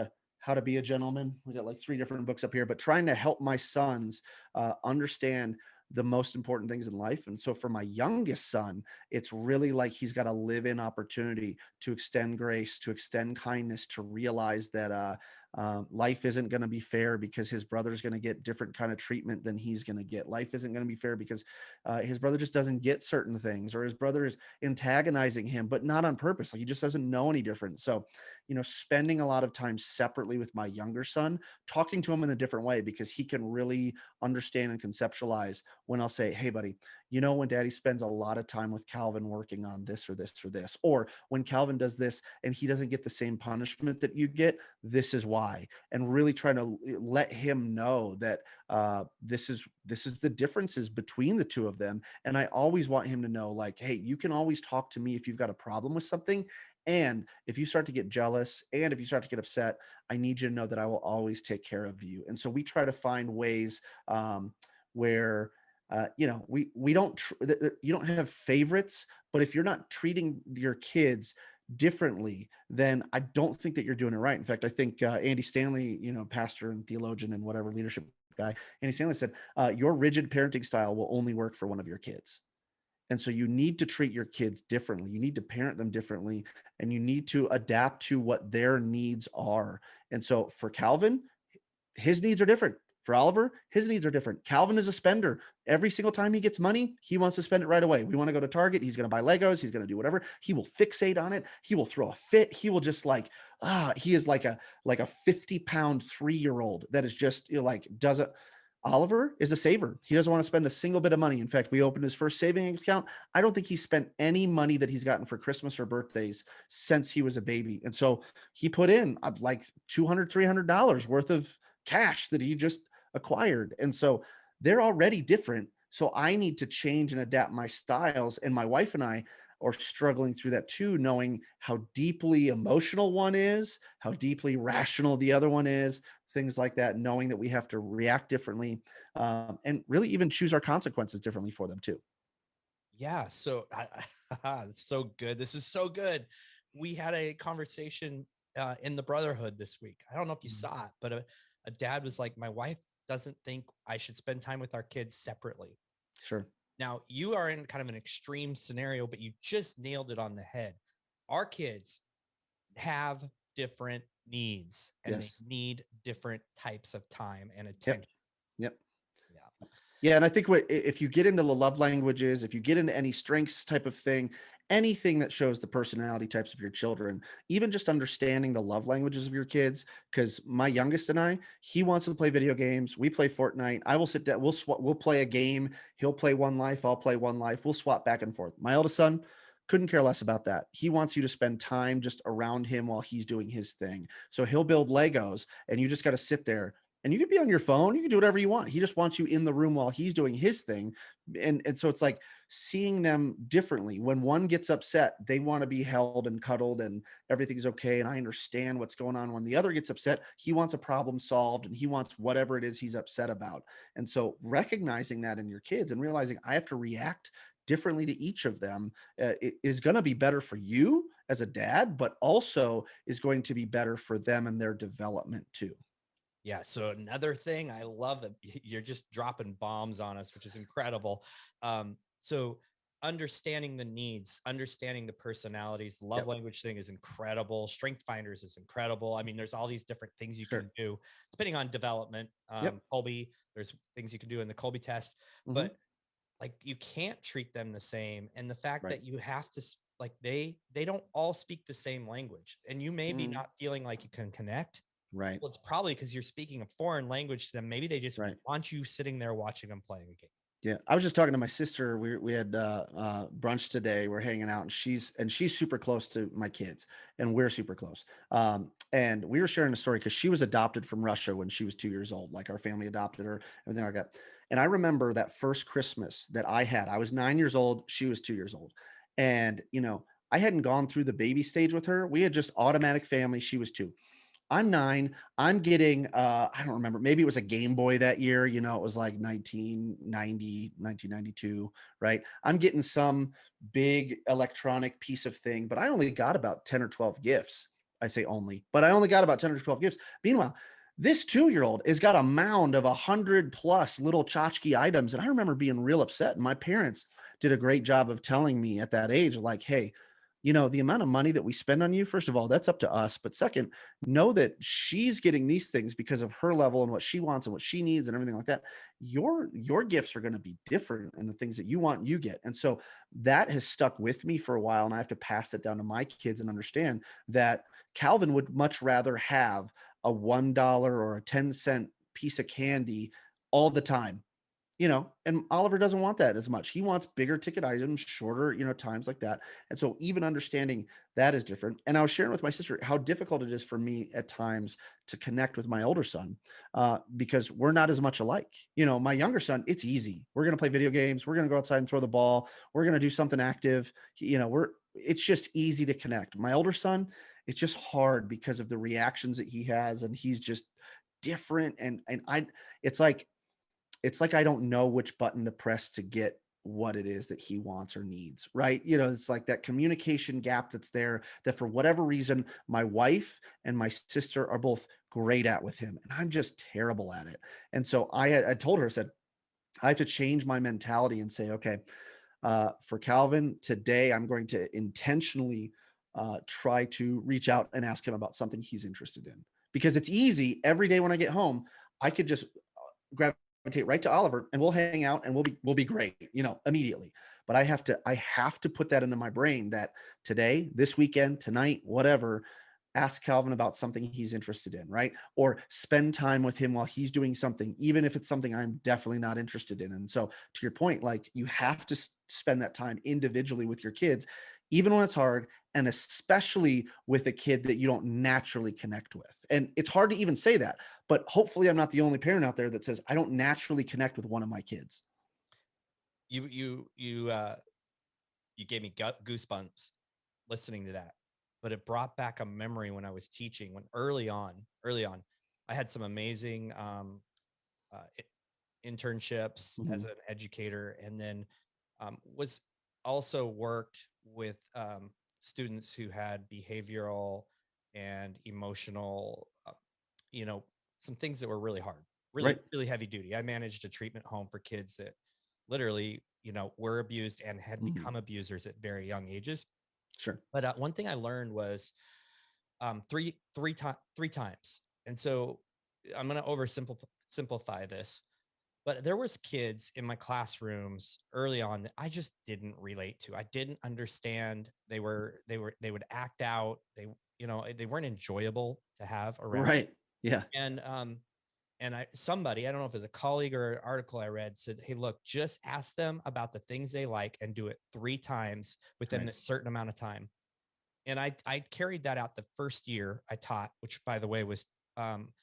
to be a gentleman. We got like 3 different books up here, but trying to help my sons understand the most important things in life. And so for my youngest son, it's really like he's got a live in opportunity to extend grace, to extend kindness, to realize that life isn't going to be fair because his brother's going to get different kind of treatment than he's going to get. Life isn't going to be fair because his brother just doesn't get certain things, or his brother is antagonizing him, but not on purpose. Like, he just doesn't know any different. So, spending a lot of time separately with my younger son, talking to him in a different way, because he can really understand and conceptualize when I'll say, hey, buddy, when daddy spends a lot of time with Calvin working on this or this or this, or when Calvin does this and he doesn't get the same punishment that you get, this is why. And really trying to let him know that this is the differences between the two of them. And I always want him to know, like, hey, you can always talk to me if you've got a problem with something. And if you start to get jealous and if you start to get upset, I need you to know that I will always take care of you. And so we try to find ways where we don't you don't have favorites, but if you're not treating your kids differently, then I don't think that you're doing it right. In fact, I think Andy Stanley, pastor and theologian and whatever leadership guy, Andy Stanley said, your rigid parenting style will only work for one of your kids. And so you need to treat your kids differently. You need to parent them differently, and you need to adapt to what their needs are. And so for Calvin, his needs are different. For Oliver, his needs are different. Calvin is a spender. Every single time he gets money, he wants to spend it right away. We want to go to Target. He's going to buy Legos. He's going to do whatever. He will fixate on it. He will throw a fit. He will just he is like a 50-pound 3-year-old that is just like doesn't. Oliver is a saver. He doesn't want to spend a single bit of money. In fact, we opened his first savings account. I don't think he spent any money that he's gotten for Christmas or birthdays since he was a baby. And so he put in like $200, $300 worth of cash that he just acquired. And so they're already different. So I need to change and adapt my styles. And my wife and I are struggling through that too, knowing how deeply emotional one is, how deeply rational the other one is, things like that, knowing that we have to react differently, and really even choose our consequences differently for them too. Yeah. So it's so good. This is so good. We had a conversation in the Brotherhood this week. I don't know if you Mhm. saw it, but a dad was like, my wife doesn't think I should spend time with our kids separately. Sure. Now, you are in kind of an extreme scenario, but you just nailed it on the head. Our kids have different needs and they Yes. need different types of time and Yep. attention. Yep. Yeah. Yeah, and I think if you get into the love languages, if you get into any strengths type of thing, anything that shows the personality types of your children, even just understanding the love languages of your kids, because my youngest and I, he wants to play video games. We play Fortnite. I will sit down. We'll play a game. He'll play One Life. I'll play One Life. We'll swap back and forth. My eldest son couldn't care less about that. He wants you to spend time just around him while he's doing his thing. So he'll build Legos, and you just got to sit there And you could be on your phone, you can do whatever you want. He just wants you in the room while he's doing his thing. And so it's like seeing them differently. When one gets upset, they want to be held and cuddled and everything's okay. And I understand what's going on. When the other gets upset, he wants a problem solved and he wants whatever it is he's upset about. And so recognizing that in your kids and realizing I have to react differently to each of them is going to be better for you as a dad, but also is going to be better for them and their development too. Yeah. So another thing, I love that you're just dropping bombs on us, which is incredible. So understanding the needs, understanding the personalities, love Yep. language thing is incredible. Strength finders is incredible. I mean, there's all these different things you can Sure. do depending on development. Yep. Colby, there's things you can do in the Colby test, Mhm. but like you can't treat them the same. And the fact Right. that you have to like they don't all speak the same language, and you may be Mhm. not feeling like you can connect. Right. Well, it's probably because you're speaking a foreign language to them. Maybe they just Right. want you sitting there watching them playing a game. Yeah, I was just talking to my sister. We had brunch today. We're hanging out, and she's super close to my kids, and we're super close. And we were sharing a story because she was adopted from Russia when she was 2 years old. Like our family adopted her, everything like that. And I remember that first Christmas that I had. I was 9 years old. She was 2 years old, and I hadn't gone through the baby stage with her. We had just automatic family. She was 2. I'm 9. I'm getting, I don't remember, maybe it was a Game Boy that year, it was like 1990, 1992, right? I'm getting some big electronic piece of thing, but I only got about 10 or 12 gifts. I say only, but I only got about 10 or 12 gifts. Meanwhile, this 2-year-old has got a mound of 100 plus little tchotchke items. And I remember being real upset. And my parents did a great job of telling me at that age, like, hey, the amount of money that we spend on you, first of all, that's up to us. But second, know that she's getting these things because of her level and what she wants and what she needs and everything like that. Your gifts are going to be different, and the things that you want you get. And so that has stuck with me for a while, and I have to pass it down to my kids and understand that Calvin would much rather have a $1 or a 10-cent piece of candy all the time, and Oliver doesn't want that as much. He wants bigger ticket items, shorter, times like that. And so even understanding that is different. And I was sharing with my sister how difficult it is for me at times to connect with my older son, because we're not as much alike. My younger son, it's easy. We're going to play video games. We're going to go outside and throw the ball. We're going to do something active. It's just easy to connect. My older son, it's just hard because of the reactions that he has, and he's just different. It's like it's like I don't know which button to press to get what it is that he wants or needs, right? It's like that communication gap that's there that for whatever reason, my wife and my sister are both great at with him, and I'm just terrible at it. And so I told her, I said, I have to change my mentality and say, okay, for Calvin today, I'm going to intentionally try to reach out and ask him about something he's interested in, because it's easy every day when I get home. I could just gravitate right to Oliver and we'll hang out and we'll be great, immediately. But I have to put that into my brain that today, this weekend, tonight, whatever, ask Calvin about something he's interested in, right? Or spend time with him while he's doing something, even if it's something I'm definitely not interested in. And so, to your point, like you have to spend that time individually with your kids, even when it's hard, and especially with a kid that you don't naturally connect with. And it's hard to even say that, but hopefully, I'm not the only parent out there that says I don't naturally connect with one of my kids. You gave me goosebumps listening to that, but it brought back a memory when I was teaching. When early on, I had some amazing uh, internships as Mhm. an educator, and then was also worked with students who had behavioral and emotional, you know, some things that were really hard, really, Right. really heavy duty. I managed a treatment home for kids that literally, were abused and had Mhm. become abusers at very young ages. Sure. But one thing I learned was three times, and so I'm going to simplify this, but there was kids in my classrooms early on that I just didn't relate to. I didn't understand. They would act out. They weren't enjoyable to have around. Right. Yeah. And somebody, I don't know if it was a colleague or an article I read, said, "Hey, look, just ask them about the things they like and do it three times within Right. a certain amount of time." And I carried that out the first year I taught, which by the way was um,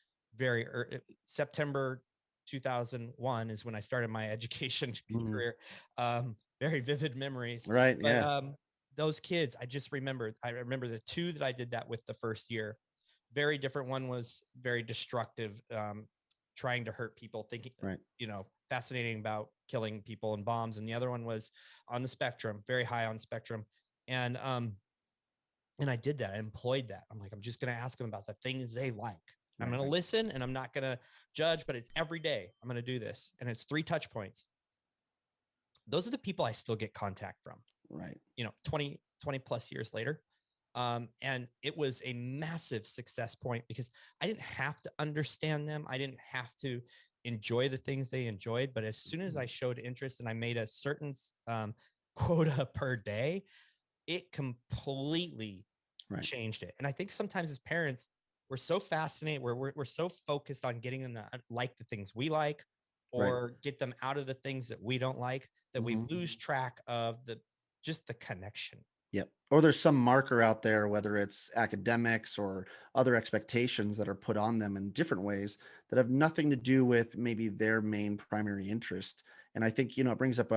September 2001 is when I started my education Mhm. career. Very vivid memories. Right. But Yeah. those kids, I remember the two that I did that with the first year. Very different. One was very destructive, trying to hurt people, thinking, Right. fascinating about killing people and bombs. And the other one was on the spectrum, very high on spectrum. And and I did that. I employed that. I'm like, I'm just going to ask them about the things they like. I'm Right. going to listen and I'm not going to judge, but it's every day. I'm going to do this. And it's 3 touch points. Those are the people I still get contact from, Right. 20 plus years later. And it was a massive success point because I didn't have to understand them. I didn't have to enjoy the things they enjoyed. But as soon as Mhm. I showed interest and I made a certain quota per day, it completely Right. changed it. And I think sometimes as parents, we're so fascinated, we're so focused on getting them to like the things we like Right. or get them out of the things that we don't like that we Mhm. lose track of the connection. Yep. Or there's some marker out there, whether it's academics or other expectations that are put on them in different ways that have nothing to do with maybe their main primary interest. And I think, it brings up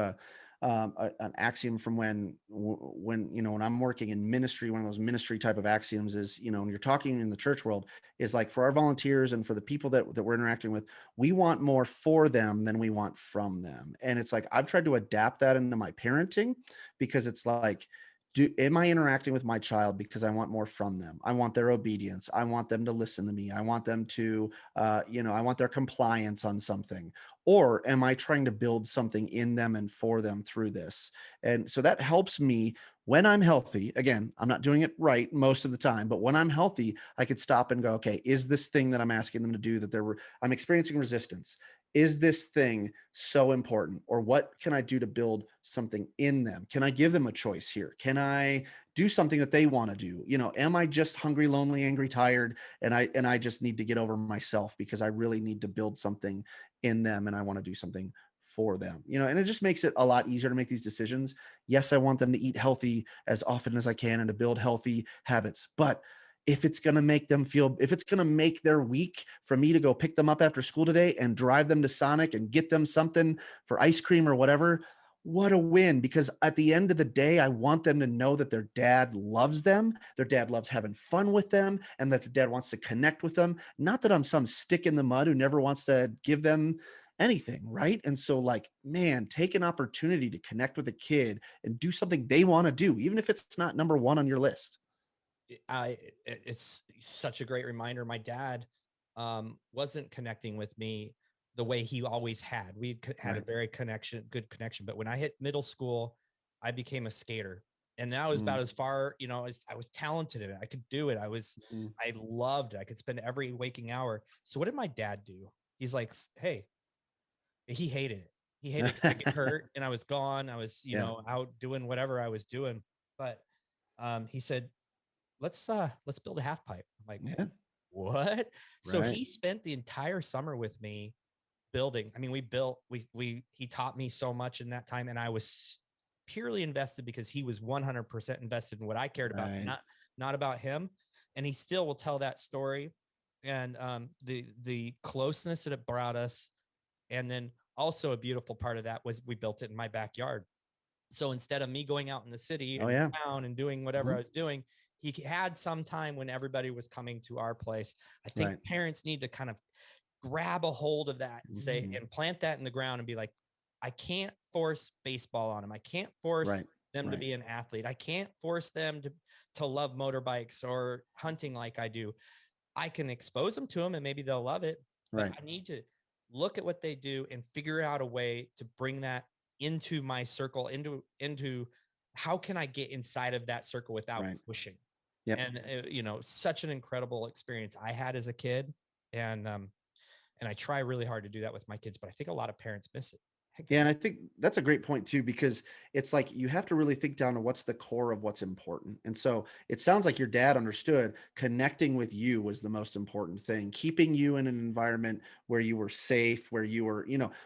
an axiom from when I'm working in ministry. One of those ministry type of axioms is, when you're talking in the church world, is like for our volunteers and for the people that we're interacting with, we want more for them than we want from them. And it's like I've tried to adapt that into my parenting because it's like, am I interacting with my child because I want more from them? I want their obedience. I want them to listen to me. I want them to, I want their compliance on something. Or am I trying to build something in them and for them through this? And so that helps me when I'm healthy. Again, I'm not doing it right most of the time, but when I'm healthy, I could stop and go, okay, is this thing that I'm asking them to do I'm experiencing resistance? Is this thing so important? Or what can I do to build something in them? Can I give them a choice here? Can I do something that they want to do? Am I just hungry, lonely, angry, tired, and I just need to get over myself because I really need to build something in them and I want to do something for them. And it just makes it a lot easier to make these decisions. Yes, I want them to eat healthy as often as I can and to build healthy habits, but if it's going to make their week for me to go pick them up after school today and drive them to Sonic and get them something for ice cream or whatever, what a win. Because at the end of the day, I want them to know that their dad loves them, their dad loves having fun with them, and that their dad wants to connect with them. Not that I'm some stick in the mud who never wants to give them anything, right? And so, like, man, take an opportunity to connect with a kid and do something they want to do, even if it's not number one on your list. It's such a great reminder. My dad wasn't connecting with me the way he always had. We had a Right. very good connection. But when I hit middle school, I became a skater, and that was Mm, about as far, as I was talented in it. I could do it. mm, I loved it. I could spend every waking hour. So what did my dad do? He's like, hey, he hated it. He hated it because I get hurt and I was gone. I was, yeah. out doing whatever I was doing. But he said, let's build a half pipe. I'm like, Yeah. what? So Right. he spent the entire summer with me building. I mean, he taught me so much in that time, and I was purely invested because he was 100% invested in what I cared about, Right. not about him. And he still will tell that story, and the closeness that it brought us. And then also a beautiful part of that was we built it in my backyard. So instead of me going out in the city Oh, and yeah. town and doing whatever I Mhm. was doing, he had some time when everybody was coming to our place. I think Right. parents need to kind of grab a hold of that and say, Mhm. and plant that in the ground and be like, I can't force baseball on them. I can't force Right. them to Right. be an athlete. I can't force them to love motorbikes or hunting like I do. I can expose them to them and maybe they'll love it, but Right. I need to look at what they do and figure out a way to bring that into my circle, into how can I get inside of that circle without Right. pushing? Yep. And such an incredible experience I had as a kid, and I try really hard to do that with my kids, but I think a lot of parents miss it. Yeah, and I think that's a great point too, because it's like you have to really think down to what's the core of what's important. And so it sounds like your dad understood connecting with you was the most important thing, keeping you in an environment where you were safe, where you were,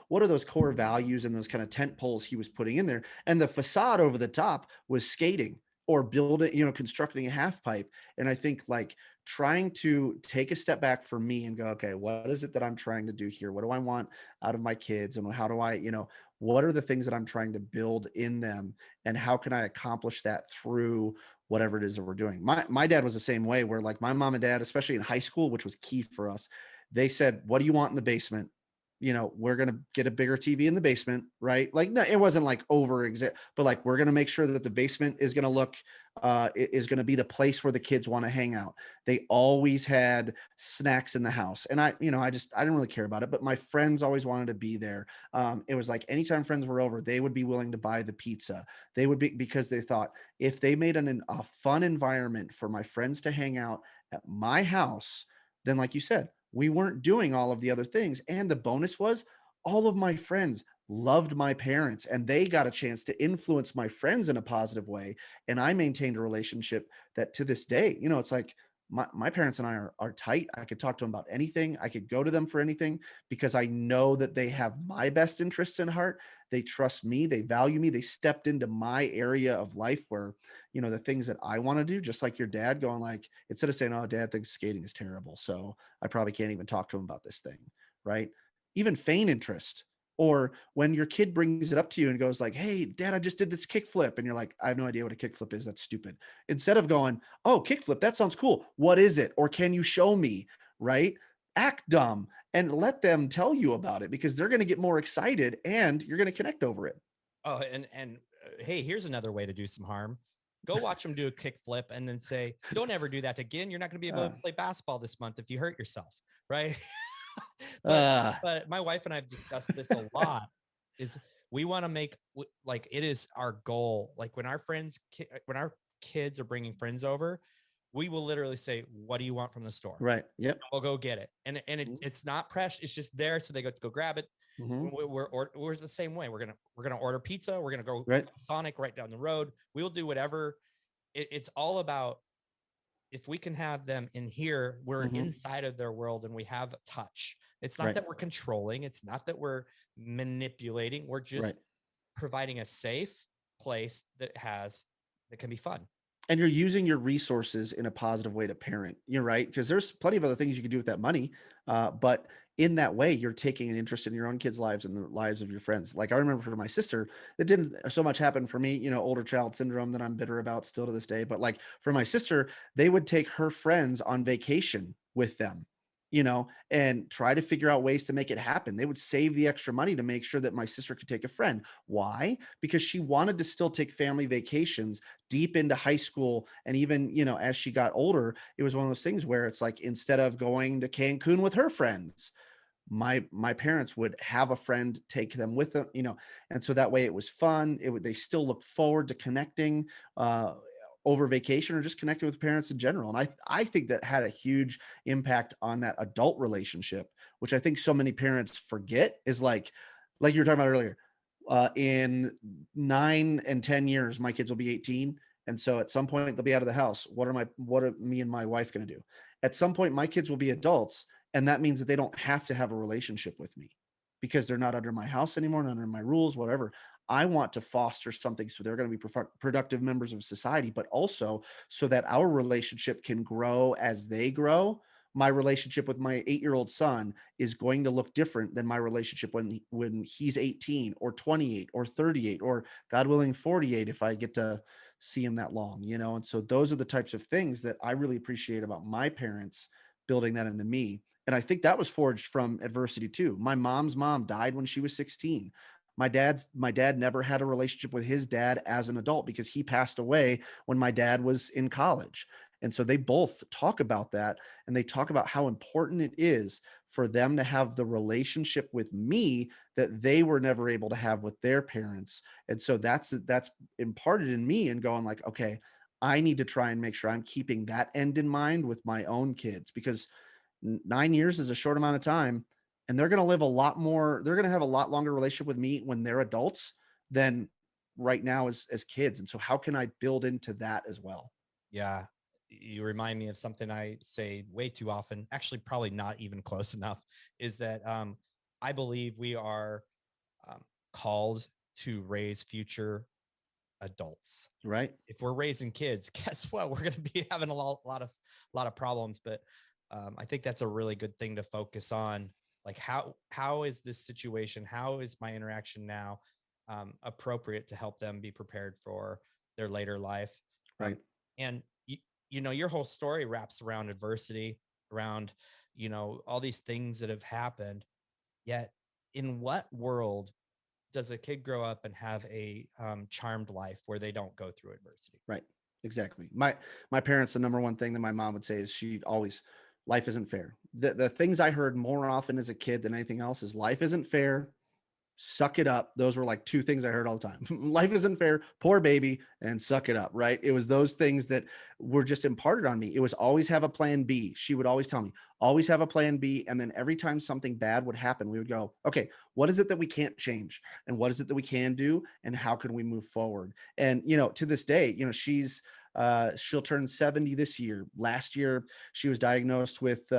what are those core values and those kind of tent poles he was putting in there? And the facade over the top was skating. or building, constructing a half pipe. And I think like trying to take a step back for me and go, okay, what is it that I'm trying to do here? What do I want out of my kids? And how do I, what are the things that I'm trying to build in them? And how can I accomplish that through whatever it is that we're doing? My dad was the same way, where like my mom and dad, especially in high school, which was key for us, they said, what do you want in the basement? We're going to get a bigger TV in the basement, right? Like, no, it wasn't like but like, we're going to make sure that the basement is going to look, is going to be the place where the kids want to hang out. They always had snacks in the house. And I didn't really care about it, but my friends always wanted to be there. It was like anytime friends were over, they would be willing to buy the pizza. They would be, because they thought if they made a fun environment for my friends to hang out at my house, then like you said, we weren't doing all of the other things. And the bonus was all of my friends loved my parents and they got a chance to influence my friends in a positive way. And I maintained a relationship that to this day, it's like my parents and I are tight. I could talk to them about anything. I could go to them for anything because I know that they have my best interests in heart. They trust me. They value me. They stepped into my area of life where, the things that I want to do, just like your dad going like, instead of saying, oh, dad thinks skating is terrible, so I probably can't even talk to him about this thing, right? Even feign interest. Or when your kid brings it up to you and goes like, hey, dad, I just did this kickflip. And you're like, I have no idea what a kickflip is. That's stupid. Instead of going, oh, kickflip, that sounds cool. What is it? Or can you show me? Right? Act dumb and let them tell you about it because they're going to get more excited and you're going to connect over it. Oh, and hey, here's another way to do some harm. Go watch them do a kick flip and then say, don't ever do that again. You're not going to be able to play basketball this month if you hurt yourself. Right. but uh, but my wife and I have discussed this a lot, is we want to make, like, it is our goal. Like when when our kids are bringing friends over, we will literally say, what do you want from the store? right. Yep. We'll go get it. It's not pressure. It's just there. So they go grab it. Mm-hmm. We're the same way. We're gonna order pizza. We're gonna go Right. Sonic right down the road. We'll do whatever. It's all about, if we can have them in here, we're Mm-hmm. inside of their world and we have touch. It's not Right. that we're controlling. It's not that we're manipulating. We're Right. just providing a safe place that can be fun. And you're using your resources in a positive way to parent. You're right. Because there's plenty of other things you can do with that money. But in that way, you're taking an interest in your own kids' lives and the lives of your friends. Like I remember for my sister, it didn't so much happen for me, older child syndrome that I'm bitter about still to this day. But like for my sister, they would take her friends on vacation with them, and try to figure out ways to make it happen. They would save the extra money to make sure that my sister could take a friend. Why? Because she wanted to still take family vacations deep into high school. And even, as she got older, it was one of those things where it's like, instead of going to Cancun with her friends, my parents would have a friend take them with them, and so that way it was fun. They still looked forward to connecting over vacation or just connecting with parents in general. And I think that had a huge impact on that adult relationship, which I think so many parents forget is like you were talking about earlier. In 9 and 10 years, my kids will be 18. And so at some point they'll be out of the house. What are me and my wife going to do? At some point, my kids will be adults. And that means that they don't have to have a relationship with me because they're not under my house anymore, not under my rules, whatever. I want to foster something so they're going to be productive members of society, but also so that our relationship can grow as they grow. My relationship with my 8-year-old son is going to look different than my relationship when he's 18 or 28 or 38 or God willing 48 if I get to see him that long, And so those are the types of things that I really appreciate about my parents building that into me. And I think that was forged from adversity too. My mom's mom died when she was 16. My dad never had a relationship with his dad as an adult because he passed away when my dad was in college. And so they both talk about that, and they talk about how important it is for them to have the relationship with me that they were never able to have with their parents. And so that's imparted in me and going like, okay, I need to try and make sure I'm keeping that end in mind with my own kids because 9 years is a short amount of time, and they're going to live a lot more. They're going to have a lot longer relationship with me when they're adults than right now as kids. And so how can I build into that as well? Yeah. You remind me of something I say way too often, actually, probably not even close enough, is that I believe we are um, called to raise future adults. Right. If we're raising kids, guess what? We're going to be having a lot of problems. But I think that's a really good thing to focus on. Like how is this situation? How is my interaction now appropriate to help them be prepared for their later life? Um, Right. and you know, your whole story wraps around adversity, around all these things that have happened. Yet, in what world does a kid grow up and have a charmed life where they don't go through adversity? Right. Exactly. My parents, the number one thing that my mom would say is she'd always, life isn't fair. The things I heard more often as a kid than anything else is life isn't fair. Suck it up. Those were like two things I heard all the time. Life isn't fair, poor baby, and suck it up, right? It was those things that were just imparted on me. It was always have a plan B. She would always tell me, always have a plan B. And then every time something bad would happen, we would go, okay, what is it that we can't change? And what is it that we can do? And how can we move forward? And, to this day, she'll turn 70 this year. Last year, she was diagnosed with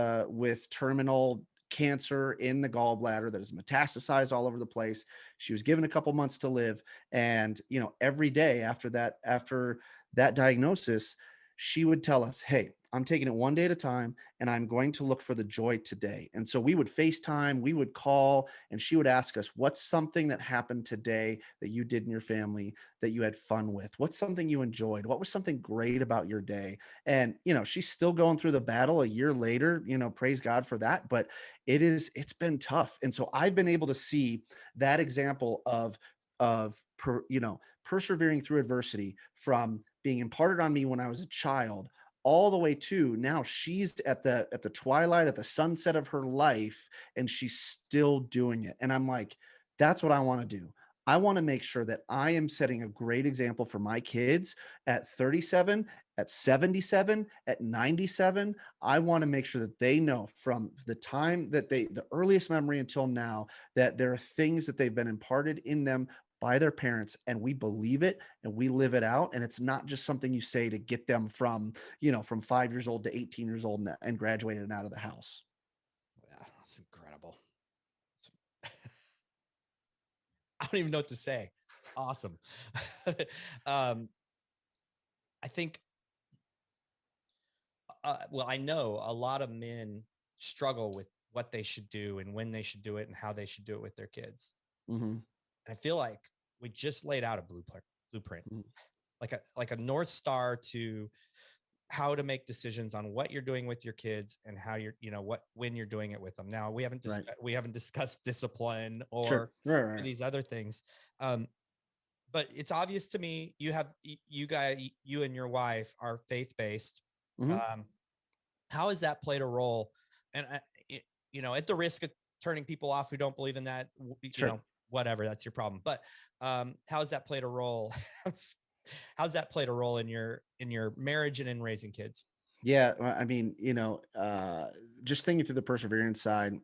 terminal cancer in the gallbladder that is metastasized all over the place. She was given a couple months to live. And, every day after that diagnosis, she would tell us, hey, I'm taking it one day at a time and I'm going to look for the joy today. And so we would FaceTime, we would call, and she would ask us, what's something that happened today that you did in your family that you had fun with? What's something you enjoyed? What was something great about your day? And, she's still going through the battle a year later, praise God for that. But it's been tough. And so I've been able to see that example of persevering through adversity from being imparted on me when I was a child all the way to now she's at the twilight, at the sunset of her life, and she's still doing it. And I'm like, that's what I want to do. I want to make sure that I am setting a great example for my kids at 37, at 77, at 97. I want to make sure that they know from the time that the earliest memory until now, that there are things that they've been imparted in them by their parents, and we believe it and we live it out. And it's not just something you say to get them from 5 years old to 18 years old and graduated and out of the house. Yeah, that's incredible. I don't even know what to say. It's awesome. um, I think, well, I know a lot of men struggle with what they should do and when they should do it and how they should do it with their kids. Hmm. And I feel like we just laid out a blueprint, Hmm. like a North Star to how to make decisions on what you're doing with your kids and how when you're doing it with them. Now Right. we haven't discussed discipline Sure. or Right. Right. these other things. Um, but it's obvious to me you and your wife are faith-based. Hmm. Um, how has that played a role? And at the risk of turning people off who don't believe in that, Sure. whatever, that's your problem. But how has that played a role? How's that played a role in your marriage and in raising kids? Yeah, I mean, just thinking through the perseverance side,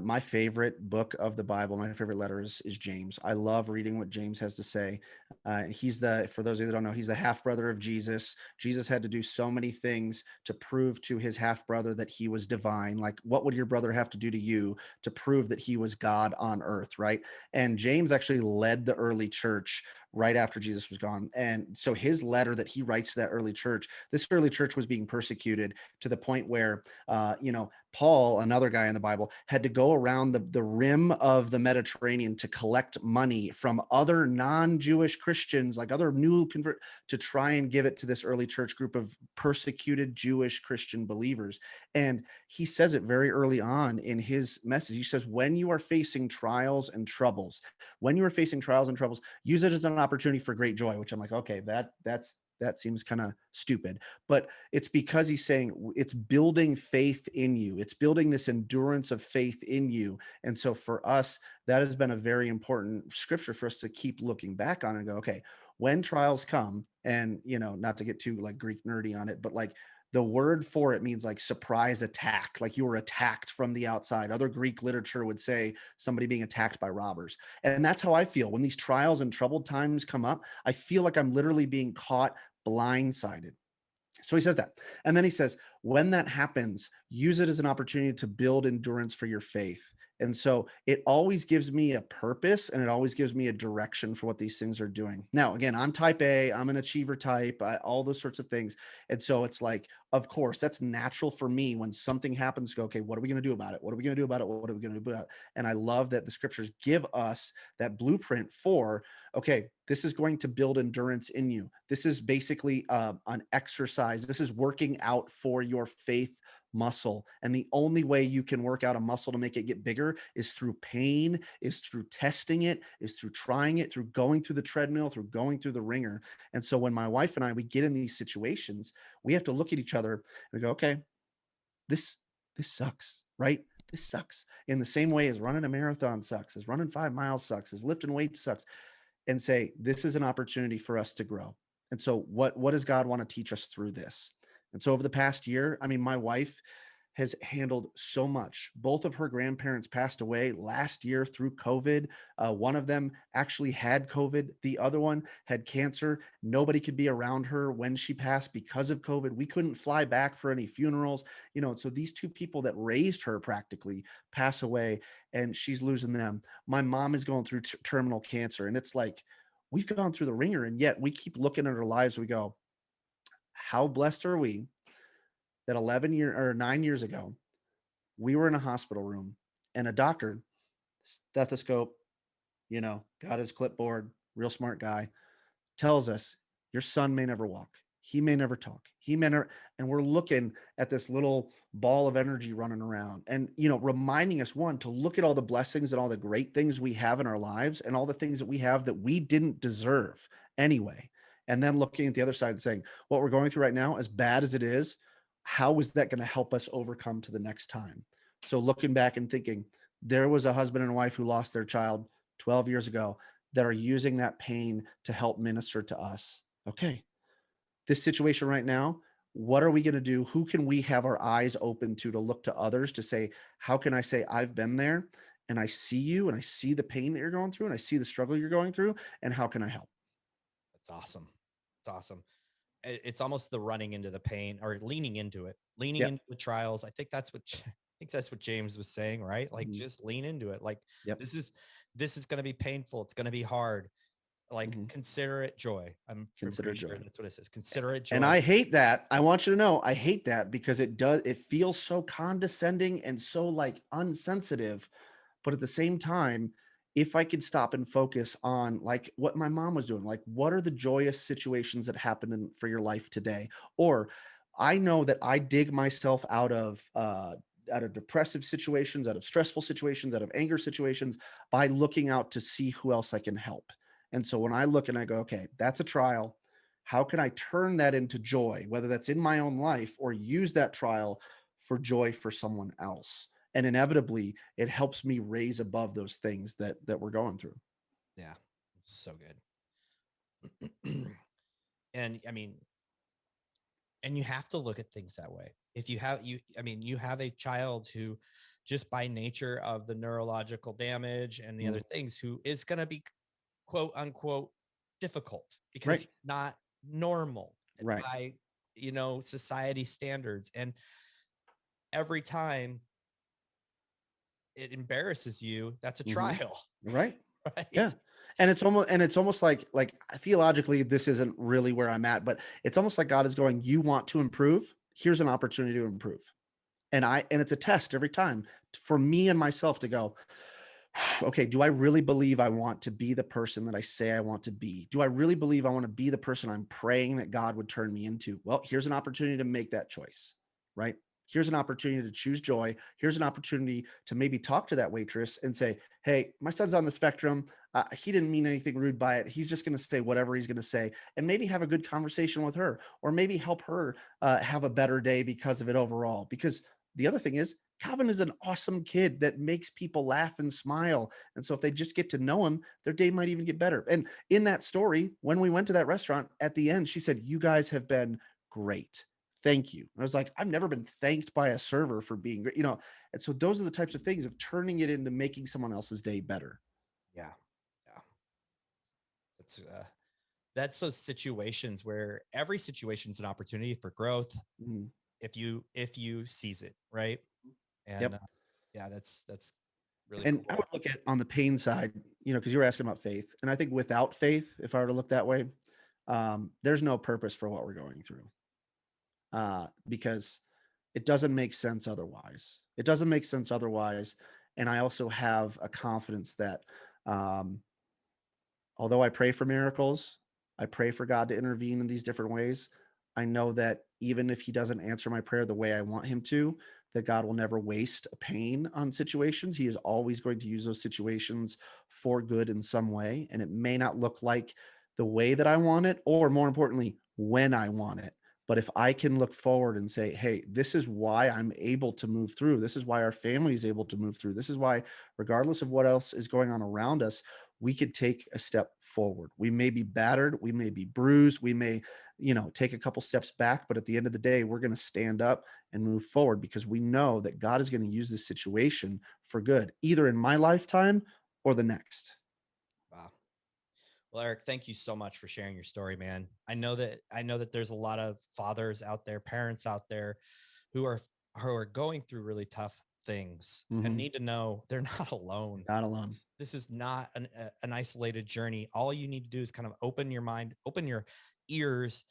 my favorite book of the Bible, my favorite letter is James. I love reading what James has to say. And for those of you that don't know, he's the half brother of Jesus. Jesus had to do so many things to prove to his half brother that he was divine. Like, what would your brother have to do to you to prove that he was God on earth, right? And James actually led the early church right after Jesus was gone. And so his letter that he writes to that early church, this early church was being persecuted to the point where, Paul, another guy in the Bible, had to go around the rim of the Mediterranean to collect money from other non-Jewish Christians, like other new convert, to try and give it to this early church group of persecuted Jewish Christian believers. And he says it very early on in his message. He says, when you are facing trials and troubles, use it as an opportunity for great joy, which I'm like, okay, that seems kind of stupid, but it's because he's saying it's building faith in you. It's building this endurance of faith in you. And so for us, that has been a very important scripture for us to keep looking back on and go, okay, when trials come, and, not to get too like Greek nerdy on it, but like the word for it means like surprise attack, like you were attacked from the outside. Other Greek literature would say somebody being attacked by robbers. And that's how I feel when these trials and troubled times come up. I feel like I'm literally being caught blindsided. So he says that. And then he says, when that happens, use it as an opportunity to build endurance for your faith. And so it always gives me a purpose and it always gives me a direction for what these things are doing. Now, again, I'm type A, I'm an achiever type, all those sorts of things. And so it's like, of course, that's natural for me when something happens to go, okay, what are we going to do about it? What are we going to do about it? What are we going to do about it? And I love that the scriptures give us that blueprint for, okay, this is going to build endurance in you. This is basically an exercise. This is working out for your faith muscle. And the only way you can work out a muscle to make it get bigger is through pain, is through testing it, is through trying it, through going through the treadmill, through going through the ringer. And so when my wife and I we get in these situations, we have to look at each other and we go, okay, this this sucks, right? This sucks. In the same way as running a marathon sucks, as running 5 miles sucks, as lifting weights sucks, and say, this is an opportunity for us to grow. And so what does God want to teach us through this? And so over the past year, I mean, my wife has handled so much. Both of her grandparents passed away last year through COVID. One of them actually had COVID. The other one had cancer. Nobody could be around her when she passed because of COVID. We couldn't fly back for any funerals. So these two people that raised her practically pass away, and she's losing them. My mom is going through terminal cancer, and it's like we've gone through the ringer, and yet we keep looking at our lives. We go, how blessed are we that 9 years ago we were in a hospital room and a doctor, stethoscope, got his clipboard, real smart guy, tells us your son may never walk. He may never talk. He may never, and we're looking at this little ball of energy running around and, reminding us one to look at all the blessings and all the great things we have in our lives and all the things that we have that we didn't deserve anyway. And then looking at the other side and saying, what we're going through right now, as bad as it is, how is that going to help us overcome to the next time? So looking back and thinking, there was a husband and wife who lost their child 12 years ago that are using that pain to help minister to us. Okay, this situation right now, what are we going to do? Who can we have our eyes open to look to others to say, how can I say, I've been there and I see you and I see the pain that you're going through and I see the struggle you're going through, and how can I help? That's awesome. It's awesome. It's almost the running into the pain or leaning into it, leaning Yep. into the trials. I think that's what I think that's what James was saying, right? Like Mhm. just lean into it. Like Yep. this is this is going to be painful. It's going to be hard. Like Mhm. consider it joy. I'm Consider pretty sure joy. that's what it says. Consider it And joy. I hate that. I want you to know I hate that because it feels so condescending and so like unsensitive. But at the same time, if I could stop and focus on like what my mom was doing, like what are the joyous situations that happen for your life today? Or I know that I dig myself out of depressive situations, out of stressful situations, out of anger situations by looking out to see who else I can help. And so when I look and I go, okay, that's a trial. How can I turn that into joy, whether that's in my own life or use that trial for joy for someone else? And inevitably, it helps me raise above those things that we're going through. Yeah. It's so good. And I mean, and you have to look at things that way. If you have I mean, you have a child who just by nature of the neurological damage and the Mm, other things who is going to be quote unquote difficult because right, he's not normal right, by society standards, and every time it embarrasses you, that's a hmm, trial. right, yeah. Right. And it's almost like theologically, this isn't really where I'm at, but it's almost like God is going, you want to improve? Here's an opportunity to improve. And it's a test every time for me and myself to go, okay, do I really believe I want to be the person that I say I want to be? Do I really believe I want to be the person I'm praying that God would turn me into? Well, here's an opportunity to make that choice, right? Here's an opportunity to choose joy. Here's an opportunity to maybe talk to that waitress and say, hey, my son's on the spectrum. He didn't mean anything rude by it. He's just going to say whatever he's going to say, and maybe have a good conversation with her, or maybe help her have a better day because of it overall. Because the other thing is, Calvin is an awesome kid that makes people laugh and smile. And so if they just get to know him, their day might even get better. And in that story, when we went to that restaurant at the end, she said, you guys have been great. Thank you. And I was like, I've never been thanked by a server for being great. And so those are the types of things of turning it into making someone else's day better. Yeah. Yeah. That's those situations where every situation is an opportunity for growth Mhm. if you seize it, right? And Yep. yeah, that's Really And I cool. would look at on the pain side, because you were asking about faith. And I think without faith, if I were to look that way, there's no purpose for what we're going through, because it doesn't make sense otherwise. It doesn't make sense otherwise. And I also have a confidence that, um, although I pray for miracles, I pray for God to intervene in these different ways. I know that even if he doesn't answer my prayer the way I want him to, that God will never waste a pain on situations. He is always going to use those situations for good in some way. And it may not look like the way that I want it, or more importantly, when I want it. But if I can look forward and say, hey, this is why I'm able to move through. This is why our family is able to move through. This is why, regardless of what else is going on around us, we could take a step forward. We may be battered, we may be bruised, we may, take a couple steps back, but at the end of the day, we're going to stand up and move forward because we know that God is going to use this situation for good, either in my lifetime or the next. Wow. Well, Eric, thank you so much for sharing your story, man. I know that there's a lot of fathers out there, parents out there who are going through really tough things and Mhm. need to know they're not alone. Not alone. This is not an isolated journey. All you need to do is kind of open your mind, open your ears,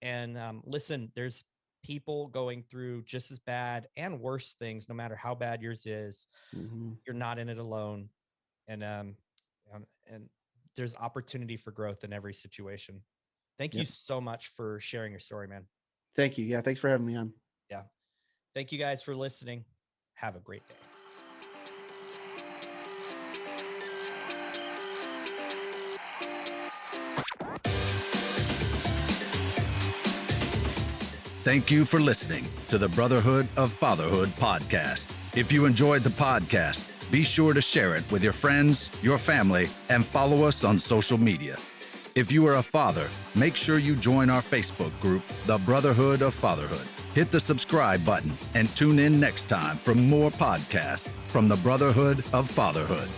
and listen. There's people going through just as bad and worse things, no matter how bad yours is. Mhm. You're not in it alone, and there's opportunity for growth in every situation. Thank you Yep. so much for sharing your story, man. Thank you. Yeah, thanks for having me on. Yeah. Thank you guys for listening. Have a great day. Thank you for listening to the Brotherhood of Fatherhood podcast. If you enjoyed the podcast, be sure to share it with your friends, your family, and follow us on social media. If you are a father, make sure you join our Facebook group, the Brotherhood of Fatherhood. Hit the subscribe button and tune in next time for more podcasts from the Brotherhood of Fatherhood.